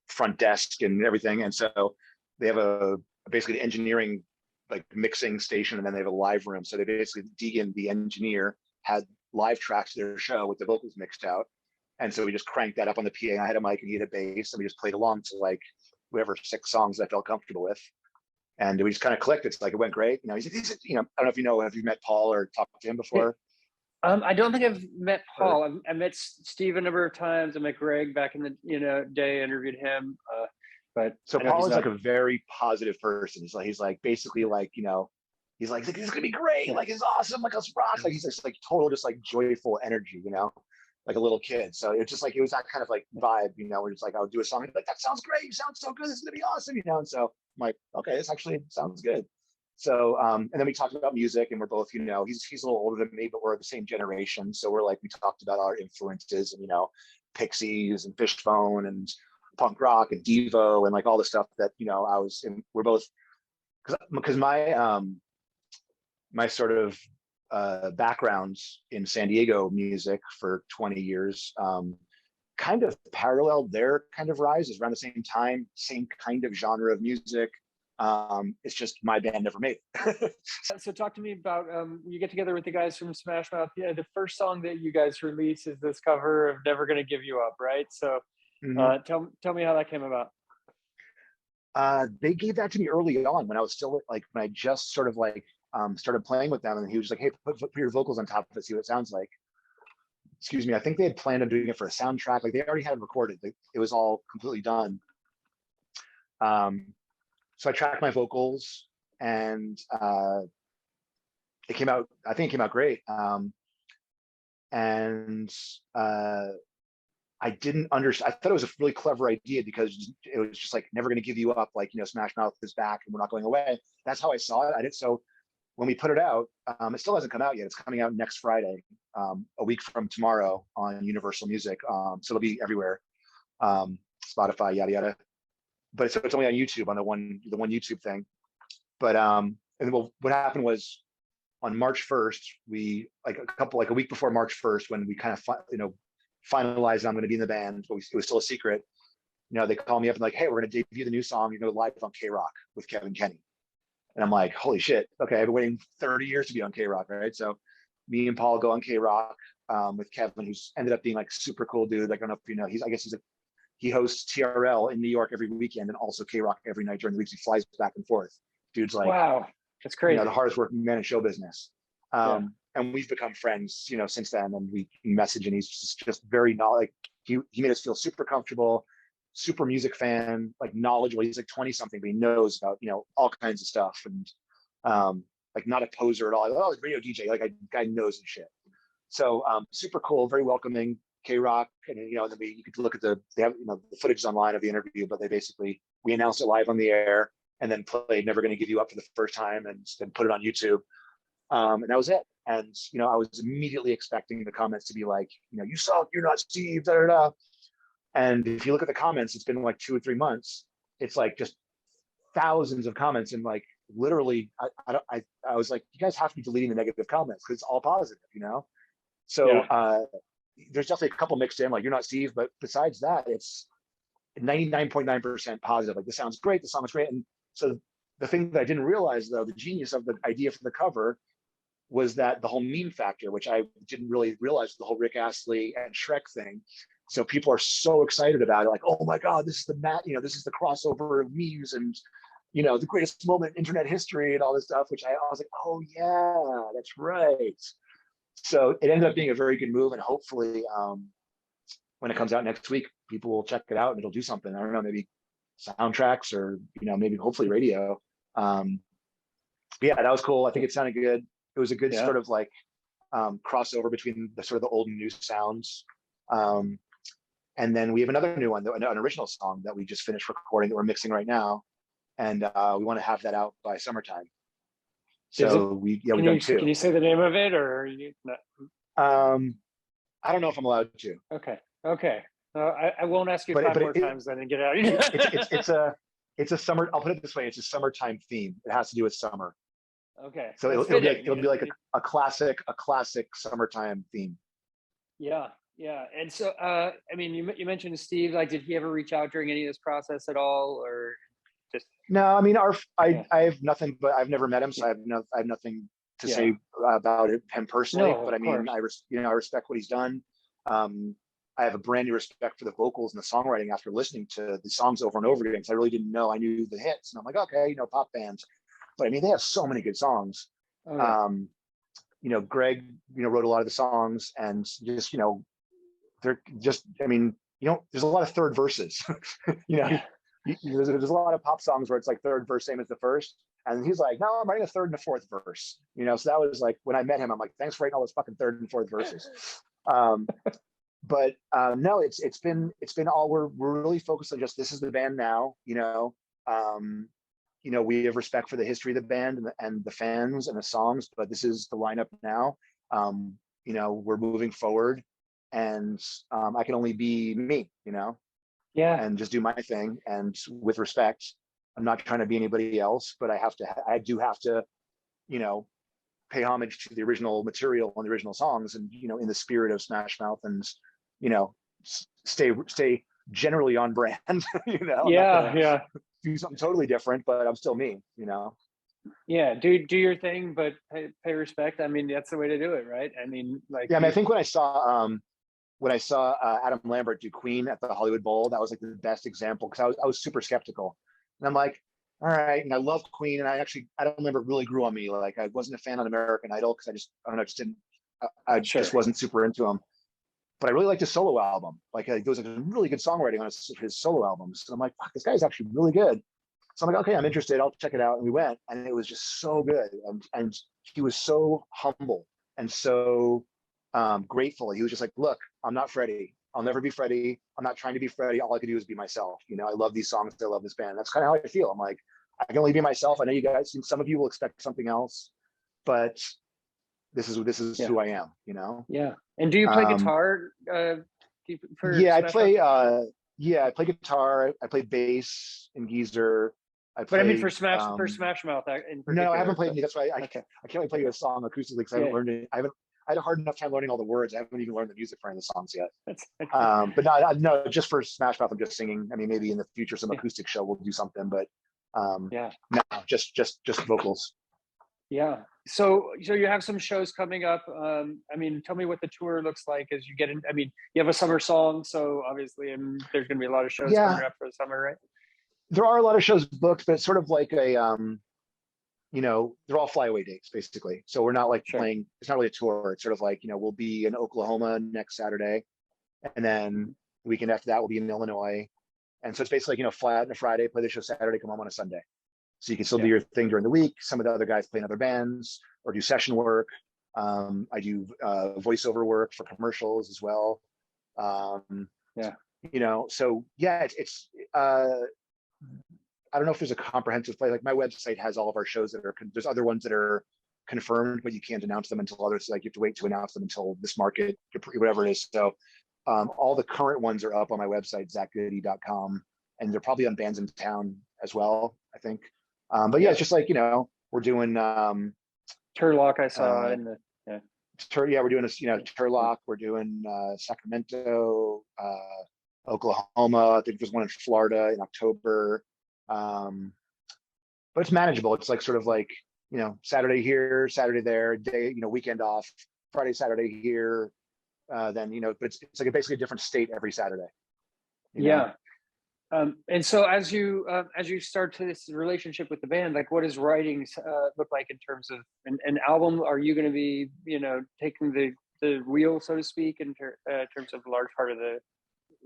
front desk and everything. And so they have basically the engineering, like mixing station, and then they have a live room. So they basically, Deegan, the engineer, had live tracks to their show with the vocals mixed out. And so we just cranked that up on the PA. I had a mic and he had a bass, and we just played along to like whatever 6 songs I felt comfortable with. And we just kind of clicked. It's like, it went great. I don't know if have you met Paul or talked to him before? I don't think I've met Paul. I met Steve a number of times. I met Greg back in the day, interviewed him. But so Paul is like a very positive person. He's like basically like, he's like, this is gonna be great. Like, it's awesome. Like, let's rock. Like, he's just like total, just like joyful energy, like a little kid. So it's just like, it was that kind of like vibe, where it's like, I would do a song and be like, that sounds great. You sound so good. This is gonna be awesome, And so I'm like, okay, this actually sounds good. So, and then we talked about music, and we're both, he's a little older than me, but we're the same generation. So we're like, we talked about our influences and, Pixies and Fishbone and punk rock and Devo and like all the stuff that, we're both, because my sort of backgrounds in San Diego music for 20 years, kind of paralleled their kind of rise. Is around the same time, same kind of genre of music. It's just my band never made it. So talk to me about you get together with the guys from Smash Mouth. Yeah, the first song that you guys release is this cover of Never Gonna Give You Up, right? So tell me how that came about. They gave that to me early on when I was still like, when I just sort of like started playing with them, and he was like, hey, put your vocals on top of it, see what it sounds like. Excuse me, I think they had planned on doing it for a soundtrack. Like, they already had it recorded. It was all completely done. So I tracked my vocals, and it came out, I think it came out great. And I didn't understand. I thought it was a really clever idea because it was just like never going to give you up. Like, Smash Mouth is back and we're not going away. That's how I saw it. I did. So when we put it out, it still hasn't come out yet. It's coming out next Friday, a week from tomorrow on Universal Music. So it'll be everywhere, Spotify, yada yada. But it's only on YouTube, on the one YouTube thing. But and well, what happened was on March 1st, we like a week before March 1st, when we kind of finalized I'm going to be in the band, but it was still a secret. They call me up and like, hey, we're going to debut the new song. You're going to live on K-Rock with Kevin Kenny. And I'm like, holy shit. Okay, I've been waiting 30 years to be on K-Rock, right? So me and Paul go on K-Rock with Kevin, who's ended up being like super cool dude. Like, I don't know if you know, he hosts TRL in New York every weekend and also K-Rock every night during the weeks. He flies back and forth. Dude's like, wow, that's crazy. The hardest working man in show business. And we've become friends, since then. And we message, and he's just very like he made us feel super comfortable, super music fan, like knowledgeable. He's like 20 something, but he knows about, all kinds of stuff, and like not a poser at all. Oh, he's a radio DJ, like a guy knows and shit. So super cool, very welcoming. K-Rock, and then you could look at they have the footage is online of the interview, but we announced it live on the air and then played Never Gonna Give You Up for the first time and then put it on YouTube. And that was it. And I was immediately expecting the comments to be like, you suck, you're not Steve, da da da. And if you look at the comments, it's been like 2 or 3 months. It's like just thousands of comments, and like literally, I was like, you guys have to be deleting the negative comments because it's all positive, So there's definitely a couple mixed in, like you're not Steve, but besides that, it's 99.9% positive. Like, this sounds great, the song is great. And so the thing that I didn't realize, though, the genius of the idea for the cover was that the whole meme factor, which I didn't really realize, the whole Rick Astley and Shrek thing. So people are so excited about it, like, oh my God, this is this is the crossover of memes and, the greatest moment in internet history and all this stuff, which I was like, oh yeah, that's right. So it ended up being a very good move, and hopefully when it comes out next week, people will check it out and it'll do something. I don't know, maybe soundtracks or, maybe hopefully radio. Yeah, that was cool. I think it sounded good. It was a good sort of like crossover between the sort of the old and new sounds. And then we have another new one, an original song that we just finished recording that we're mixing right now. And we want to have that out by summertime. So we've done 2. Can you say the name of it, or are you not? I don't know if I'm allowed to. Okay. I won't ask you 5 more times then and get out. It's a summer. I'll put it this way: it's a summertime theme. It has to do with summer. Okay. So it'll be like a classic summertime theme. Yeah. And so, I mean, you mentioned Steve. Like, did he ever reach out during any of this process at all, or just? No, I mean, I have nothing, but I've never met him, so I have nothing to say about him personally. No, but I mean, I respect what he's done. I have a brand new respect for the vocals and the songwriting after listening to the songs over and over again, because I really didn't know. I knew the hits, and I'm like, okay, pop bands, but I mean, they have so many good songs. Greg, wrote a lot of the songs, and just, they're just, I mean, there's a lot of third verses. There's a lot of pop songs where it's like third verse same as the first, and he's like, no, I'm writing a third and a fourth verse. So that was like, when I met him, I'm like, thanks for writing all those fucking third and fourth verses. But no, it's been all, we're really focused on just, this is the band now. We have respect for the history of the band and the fans and the songs, but this is the lineup now. We're moving forward, and I can only be me, and just do my thing, and with respect. I'm not trying to be anybody else, but I do have to, pay homage to the original material and the original songs, and in the spirit of Smash Mouth, and stay generally on brand. Do something totally different, but I'm still me. Yeah, do your thing, but pay respect. I mean, that's the way to do it, right? I mean, like, I think when I saw Adam Lambert do Queen at the Hollywood Bowl, that was like the best example, because I was super skeptical, and I'm like, all right, and I love Queen, and Adam Lambert really grew on me. Like, I wasn't a fan on American Idol because I just wasn't super into him. But I really liked his solo album. Like, there was a really good songwriting on his solo albums. And I'm like, fuck, this guy is actually really good. So I'm like, okay, I'm interested. I'll check it out. And we went, and it was just so good. And he was so humble and so grateful. He was just like, look, I'm not Freddie. I'll never be Freddie. I'm not trying to be Freddie. All I can do is be myself. You know, I love these songs. I love this band. That's kind of how I feel. I'm like, I can only be myself. I know you guys, some of you will expect something else, but this is who I am, you know? Yeah. And do you play guitar? Yeah, I play, I play guitar. I play bass in Geezer. But I mean, for Smash Mouth in particular. No, I haven't played any. That's why Okay. I can't really play you a song acoustically because I haven't learned it. I had a hard enough time learning all the words. I haven't even learned the music for any of the songs yet. But no, just for Smash Mouth, I'm just singing. I mean, maybe in the future, some acoustic show we'll do something, but no, just vocals. Yeah. So you have some shows coming up. I mean, tell me what the tour looks like as you get in. I mean, you have a summer song, so obviously, and there's going to be a lot of shows coming up for the summer, right? There are a lot of shows booked, but it's sort of like a, you know, they're all flyaway dates basically. So we're not like playing. It's not really a tour. It's sort of like, you know, we'll be in Oklahoma next Saturday, and then the weekend after that we'll be in Illinois, and so it's basically like, you know, fly out on a Friday, play the show Saturday, come home on a Sunday. So you can still do your thing during the week. Some of the other guys play in other bands or do session work. I do voiceover work for commercials as well. You know, so yeah, it's I don't know if there's a comprehensive play. Like my website has all of our shows that are, there's other ones that are confirmed, but you can't announce them until others, like you have to wait to announce them until this market, whatever it is. So all the current ones are up on my website, zachgoode.com, and they're probably on Bands in Town as well, I think. But yeah, it's just like, you know, we're doing Turlock, I saw in the we're doing Turlock, we're doing Sacramento, Oklahoma. I think there's one in Florida in October. But it's manageable. It's like sort of like, you know, Saturday here, Saturday there, day, you know, weekend off, Friday, Saturday here. Then, you know, but it's like basically a different state every Saturday. Yeah. And so as you start to this relationship with the band, like what does writing look like in terms of an album? Are you going to be, you know, taking the wheel, so to speak, in terms of a large part of the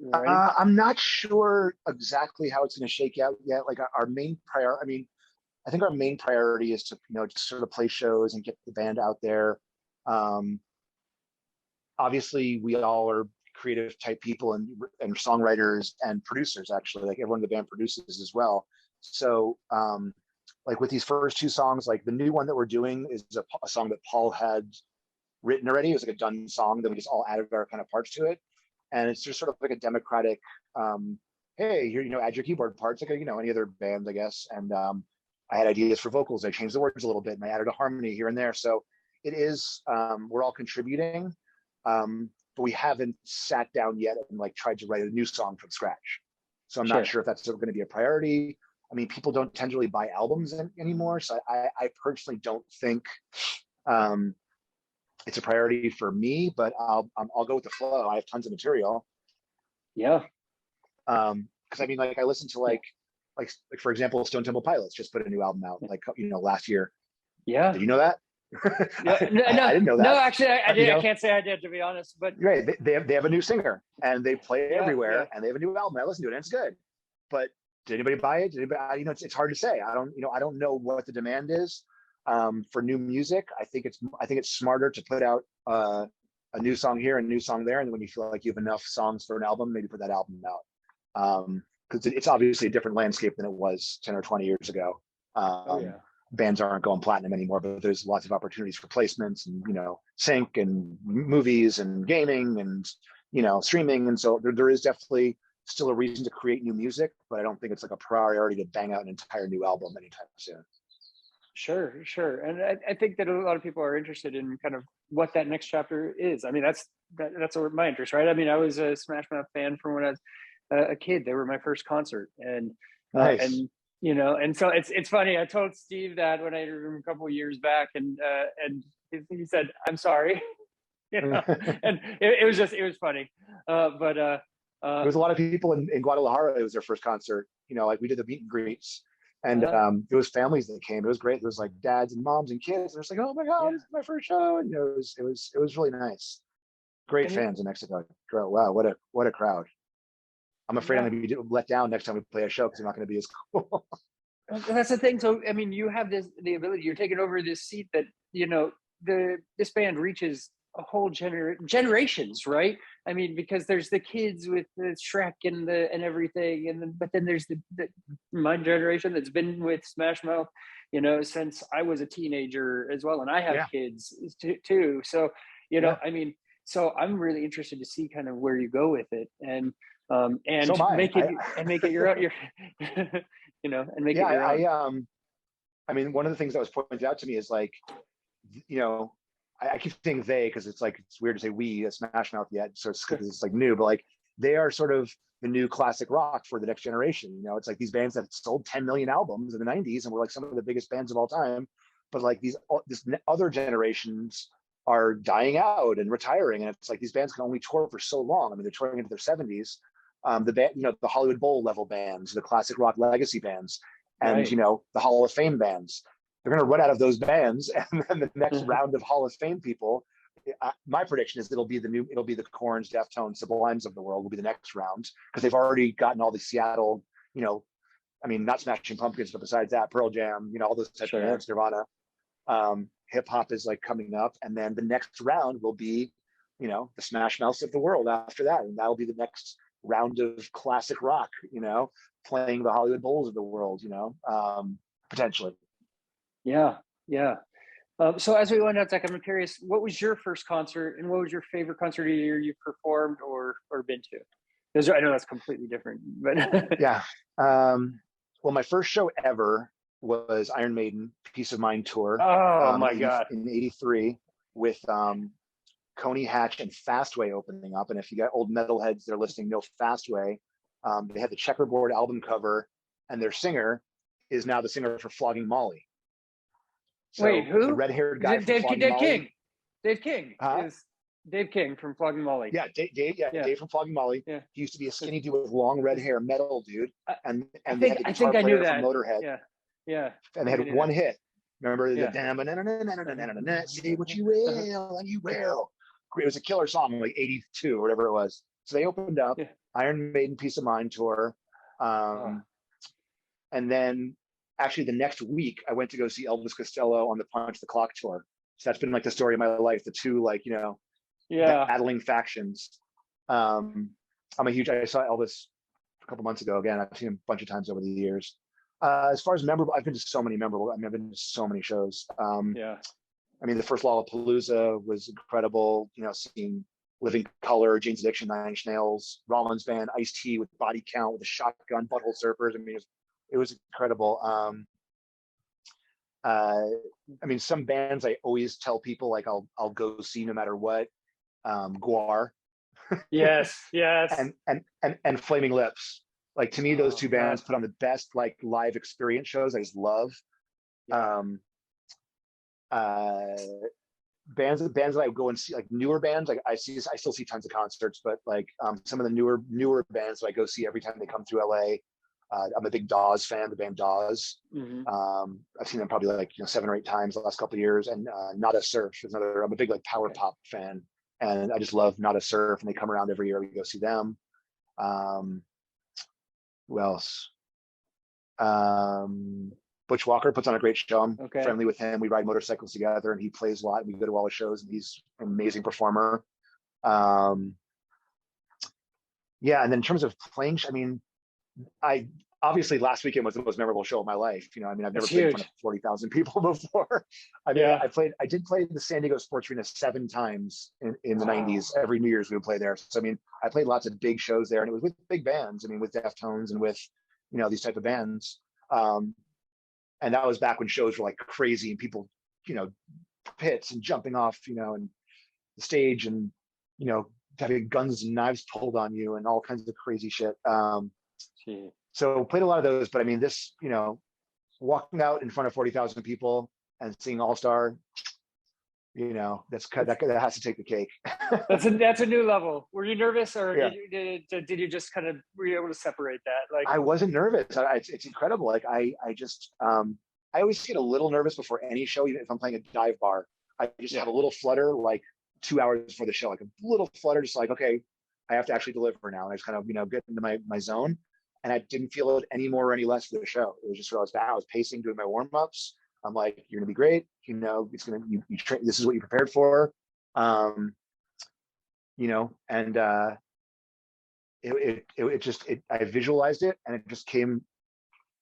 writing? I'm not sure exactly how it's going to shake out yet. Like our main priority, I mean, I think our main priority is to, you know, just sort of play shows and get the band out there. Obviously we all are creative type people and songwriters and producers, actually, like everyone in the band produces as well. So like with these first two songs, like the new one that we're doing is a song that Paul had written already. It was like a done song that we just all added our kind of parts to it, and it's just sort of like a democratic hey, here, you know, add your keyboard parts like, you know, any other band, I guess. And I had ideas for vocals. I changed the words a little bit and I added a harmony here and there. So it is we're all contributing, but we haven't sat down yet and like tried to write a new song from scratch. So I'm not sure if that's going to be a priority. I mean, people don't tend to really buy albums anymore. So I personally don't think it's a priority for me, but I'll go with the flow. I have tons of material. Yeah. Because I mean, like I listened to like for example, Stone Temple Pilots just put a new album out like, you know, last year. Yeah. Did you know that? No, I didn't know that. No, actually, I did. You know? I can't say I did, to be honest. But right, they have a new singer and they play everywhere, and they have a new album. I listened to it, and it's good. But did anybody buy it? Did anybody? You know, it's hard to say. I don't know what the demand is for new music. I think it's smarter to put out a new song here and a new song there, and then when you feel like you have enough songs for an album, maybe put that album out. Because it's obviously a different landscape than it was 10 or 20 years ago. Bands aren't going platinum anymore, but there's lots of opportunities for placements and, you know, sync and movies and gaming and, you know, streaming. And so there is definitely still a reason to create new music, but I don't think it's like a priority to bang out an entire new album anytime soon. Sure. And I think that a lot of people are interested in kind of what that next chapter is. I mean, that's my interest, right? I mean, I was a Smash Mouth fan from when I was a kid. They were my first concert, and nice. And you know, and so it's funny. I told Steve that when I heard him a couple of years back, and he said, "I'm sorry," you know, and it was funny. But there was a lot of people in Guadalajara. It was their first concert. You know, like we did the meet and greets, and there was families that came. It was great. There was like dads and moms and kids. And it's like, oh my god, this is my first show. And you know, it was really nice. Great fans in Mexico. Wow, what a crowd. I'm afraid I'm going to be let down next time we play a show because I'm not going to be as cool. That's the thing. So, I mean, you have the ability. You're taking over this seat that, you know, this band reaches a whole generations, right? I mean, because there's the kids with the Shrek and everything, but then there's the my generation that's been with Smash Mouth, since I was a teenager as well, and I have Yeah. kids too. So, Yeah. I mean, so I'm really interested to see kind of where you go with it, and So am I. make it your own, and make it Yeah, your own. I mean, one of the things that was pointed out to me is like, I keep saying they because it's like it's weird to say we at Smash Mouth yet, so it's like new, but like they are sort of the new classic rock for the next generation. It's like these bands that sold 10 million albums in the 90s and were like some of the biggest bands of all time, but like this other generations are dying out and retiring, and it's like these bands can only tour for so long. I mean, they're touring into their 70s. The band, the Hollywood Bowl level bands, the classic rock legacy bands, and Right. the Hall of Fame bands. They're going to run out of those bands, and then the next round of Hall of Fame people. My prediction is it'll be the Korns, Deftones, Sublimes of the world will be the next round, because they've already gotten all the Seattle, I mean, not Smashing Pumpkins, but besides that, Pearl Jam, all those types of bands, Nirvana. Hip hop is like coming up, and then the next round will be, the Smash Mouths of the world after that, and that'll be the next round of classic rock, playing the Hollywood Bowls of the world, potentially. Yeah. So as we went out, Zach, I'm curious, what was your first concert, and what was your favorite concert either you performed or been to? Because I know that's completely different, but Yeah. Well, my first show ever was Iron Maiden Peace of Mind tour. Oh my God. In '83 with Coney Hatch and Fastway opening up. And if you got old metalheads that are listening, know Fastway. They had the Checkerboard album cover, and their singer is now the singer for Flogging Molly. So wait, who? The red-haired guy from Dave Flogging Molly. King. Dave King Huh? is Dave King from Flogging Molly. Yeah, Dave from Flogging Molly. Yeah. He used to be a skinny dude with long red hair, metal dude, and I they had the guitar think I player knew that. from Motorhead. Yeah. And they had one hit. Remember Yeah. the say what you will and you will. It was a killer song, like '82 or whatever it was. So they opened up Iron Maiden Peace of Mind tour, and then actually the next week I went to go see Elvis Costello on the Punch the Clock tour. So that's been like the story of my life. The two battling factions. I saw Elvis a couple months ago. Again, I've seen him a bunch of times over the years. As far as memorable, I've been to so many memorable. I've been to so many shows. I mean, the first Lollapalooza was incredible. Seeing Living Color, Jane's Addiction, Nine Inch Nails, Rollins Band, Ice-T with Body Count, with a Shotgun, Butthole Surfers. I mean, it was incredible. I mean, some bands I always tell people like I'll go see no matter what. Guar. Yes. and Flaming Lips. Like, to me, those two bands put on the best like live experience shows. I just love. Bands that I go and see, like newer bands, like I still see tons of concerts, but like some of the newer bands that I go see every time they come through LA. I'm a big Dawes fan, the band Dawes. I've seen them probably like 7 or 8 times the last couple of years, and Nada Surf is another. I'm a big like power pop fan, and I just love Nada Surf, and they come around every year. We go see them. Who else? Butch Walker puts on a great show. I'm friendly with him. We ride motorcycles together, and he plays a lot. We go to all his shows, and he's an amazing performer. And then in terms of playing, I mean, obviously last weekend was the most memorable show of my life. I mean, I've never played in front of 40,000 people before. I mean, I did play the San Diego Sports Arena 7 times in the 90s. Every New Year's we would play there. So I mean, I played lots of big shows there, and it was with big bands. I mean, with Deftones and with these type of bands. And that was back when shows were like crazy, and people, pits and jumping off, and the stage, and having guns and knives pulled on you and all kinds of crazy shit. So played a lot of those, but I mean, this, walking out in front of 40,000 people and seeing All Star, that has to take the cake. That's a new level. Were you nervous, or did you just kind of, were you able to separate that? Like, I wasn't nervous. It's incredible. Like I always get a little nervous before any show, even if I'm playing a dive bar. I just have a little flutter, like 2 hours before the show, like a little flutter, just like, okay, I have to actually deliver now. And I just kind of, get into my zone. And I didn't feel it any more or any less for the show. It was just I was pacing, doing my warm-ups. I'm like, you're gonna be great. It's gonna, you train. This is what you prepared for. and I visualized it, and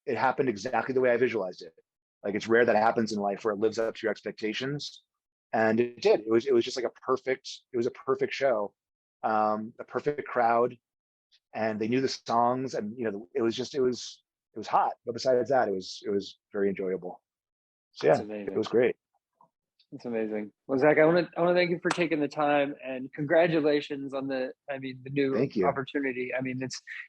it happened exactly the way I visualized it. Like, it's rare that happens in life where it lives up to your expectations. And it did. It was just like it was a perfect show, a perfect crowd, and they knew the songs, and it was hot. But besides that, it was very enjoyable. So That's yeah, amazing. it was great. It's amazing. Well, Zach, I want to thank you for taking the time, and congratulations on the new Thank you. opportunity.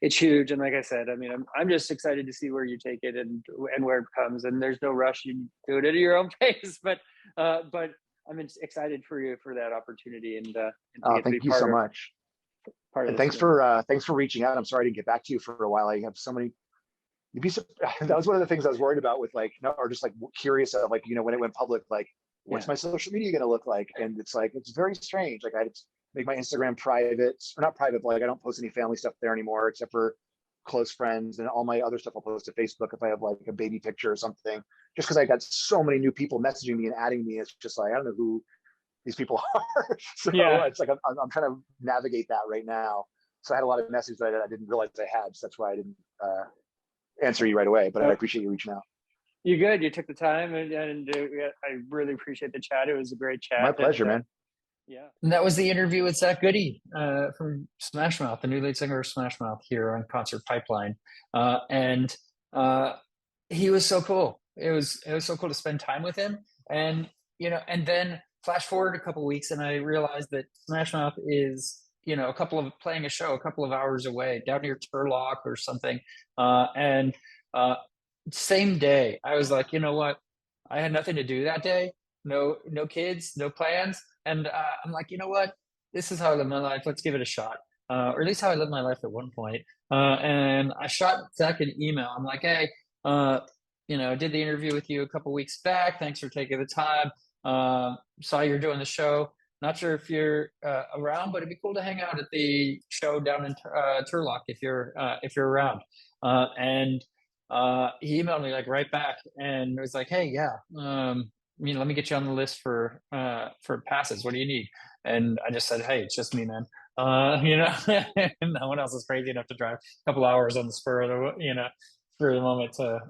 It's huge, and like I said, I'm just excited to see where you take it and where it comes. And there's no rush; you do it at your own pace. But I'm excited for you for that opportunity, and to get to Thank be you so much. part of And this. thanks for reaching out. I'm sorry I didn't get back to you for a while. I have so many. That was one of the things I was worried about with, like, or just like curious of, like, when it went public, like, what's my social media going to look like? And it's like, it's very strange. Like, I had to make my Instagram private, or not private, but like, I don't post any family stuff there anymore, except for close friends, and all my other stuff I'll post to Facebook if I have like a baby picture or something, just because I got so many new people messaging me and adding me. It's just like, I don't know who these people are. So it's like, I'm trying to navigate that right now. So I had a lot of messages that I didn't realize I had. So that's why I didn't answer you right away, but I appreciate you reaching out. You're good. You took the time, and I really appreciate the chat. It was a great chat. My pleasure, man. Yeah. And that was the interview with Zach Goode from Smash Mouth, the new lead singer of Smash Mouth, here on Concert Pipeline. And he was so cool. It was so cool to spend time with him. And and then flash forward a couple of weeks, and I realized that Smash Mouth is playing a show a couple of hours away down near Turlock or something. And same day, I was like, you know what? I had nothing to do that day. No kids, no plans. And I'm like, you know what? This is how I live my life. Let's give it a shot. Or at least how I lived my life at one point. And I shot Zach an email. I'm like, hey, did the interview with you a couple weeks back. Thanks for taking the time. Saw you're doing the show. Not sure if you're around, but it'd be cool to hang out at the show down in Turlock if you're around. And he emailed me like right back and was like, hey, yeah, let me get you on the list for passes. What do you need? And I just said, hey, it's just me, man. No one else is crazy enough to drive a couple hours on the spur of the moment to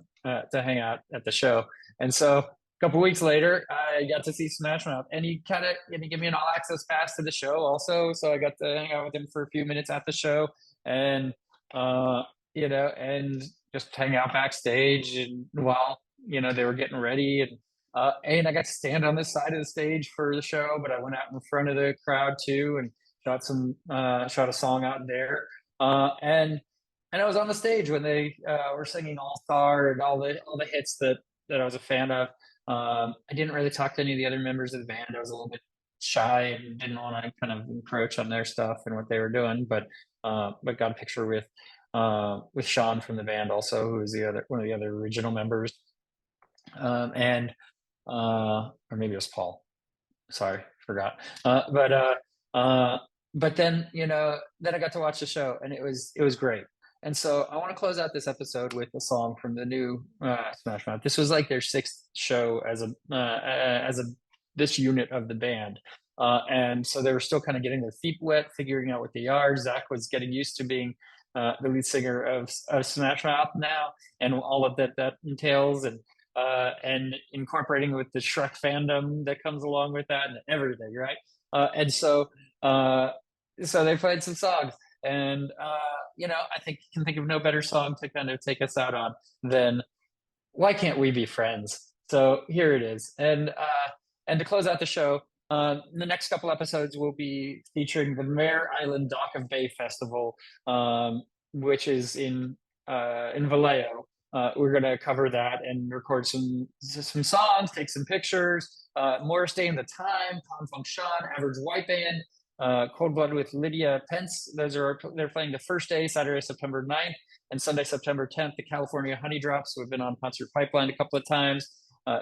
hang out at the show. And so a couple weeks later, I got to see Smash Mouth, and he kind of gave me an all-access pass to the show also. So I got to hang out with him for a few minutes at the show, and and just hang out backstage, and while they were getting ready, and I got to stand on this side of the stage for the show, but I went out in front of the crowd too and shot a song out there, and I was on the stage when they were singing All Star and all the hits that I was a fan of. I didn't really talk to any of the other members of the band. I was a little bit shy and didn't want to kind of encroach on their stuff and what they were doing, but got a picture with Sean from the band also, who was one of the other original members, or maybe it was Paul. Sorry, forgot. But then then I got to watch the show, and it was great. And so I want to close out this episode with a song from the new Smash Mouth. This was like their sixth show as this unit of the band. And so they were still kind of getting their feet wet, figuring out what they are. Zach was getting used to being the lead singer of Smash Mouth now, and all of that entails, and incorporating with the Shrek fandom that comes along with that and everything, right? And so they played some songs, and I think you can think of no better song to kind of take us out on than "Why Can't We Be Friends?" So here it is, and to close out the show, the next couple episodes will be featuring the Mare Island Dock of Bay Festival, which is in Vallejo. We're going to cover that and record some songs, take some pictures. Morris Day and the Time, Tom Funk Sean, Average White Band, Cold Blood with Lydia Pence. They're playing the first day, Saturday, September 9th, and Sunday, September 10th, the California Honey Drops, who have been on Concert Pipeline a couple of times.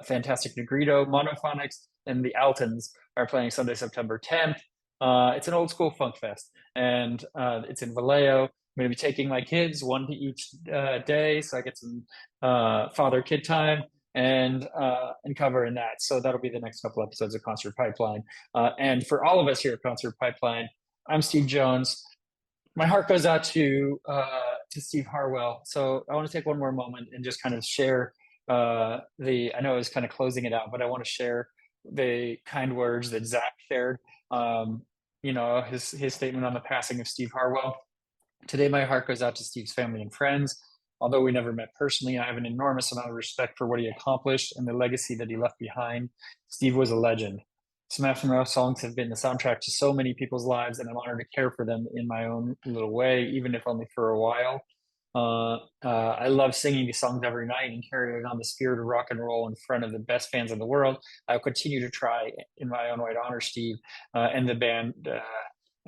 Fantastic Negrito, Monophonics, and the Altons are playing Sunday, September 10th. It's an old school funk fest, and it's in Vallejo. I'm going to be taking my kids, one to each day, so I get some father-kid time and covering that. So that'll be the next couple episodes of Concert Pipeline. And for all of us here at Concert Pipeline, I'm Steve Jones. My heart goes out to Steve Harwell. So I want to take one more moment and just kind of share I know I was kind of closing it out, but I want to share the kind words that Zach shared. His statement on the passing of Steve Harwell. Today, my heart goes out to Steve's family and friends. Although we never met personally, I have an enormous amount of respect for what he accomplished and the legacy that he left behind. Steve was a legend. Smash Mouth songs have been the soundtrack to so many people's lives, and I'm honored to care for them in my own little way, even if only for a while. I love singing these songs every night and carrying on the spirit of rock and roll in front of the best fans in the world. I'll continue to try in my own way to honor Steve and the band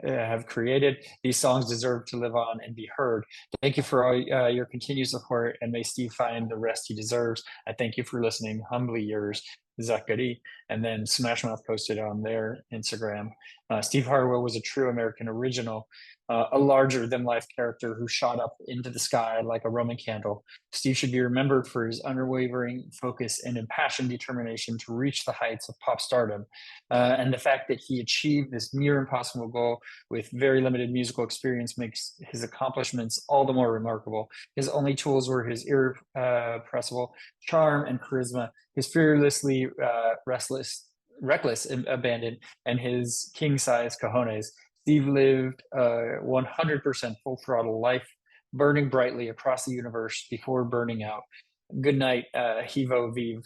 have created. These songs deserve to live on and be heard. Thank you for all your continued support, and may Steve find the rest he deserves. I thank you for listening. Humbly yours, Zach Goode. And then Smash Mouth posted on their Instagram. Steve Harwell was a true American original, a larger than life character who shot up into the sky like a Roman candle. Steve should be remembered for his unwavering focus and impassioned determination to reach the heights of pop stardom. And the fact that he achieved this near impossible goal with very limited musical experience makes his accomplishments all the more remarkable. His only tools were his irrepressible charm and charisma, his fearlessly reckless abandon, and his king-size cojones. Steve lived a 100% full throttle life, burning brightly across the universe before burning out. Good night, Hevo Vive.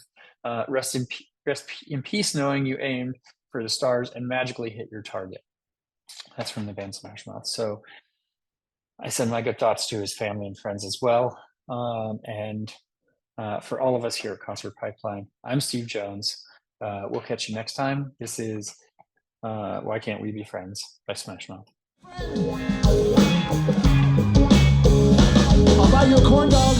Rest in peace, knowing you aimed for the stars and magically hit your target. That's from the band Smash Mouth. So I send my good thoughts to his family and friends as well. And for all of us here at Concert Pipeline, I'm Steve Jones. We'll catch you next time. This is Why Can't We Be Friends by Smash Mouth. I'll buy you a corn dog.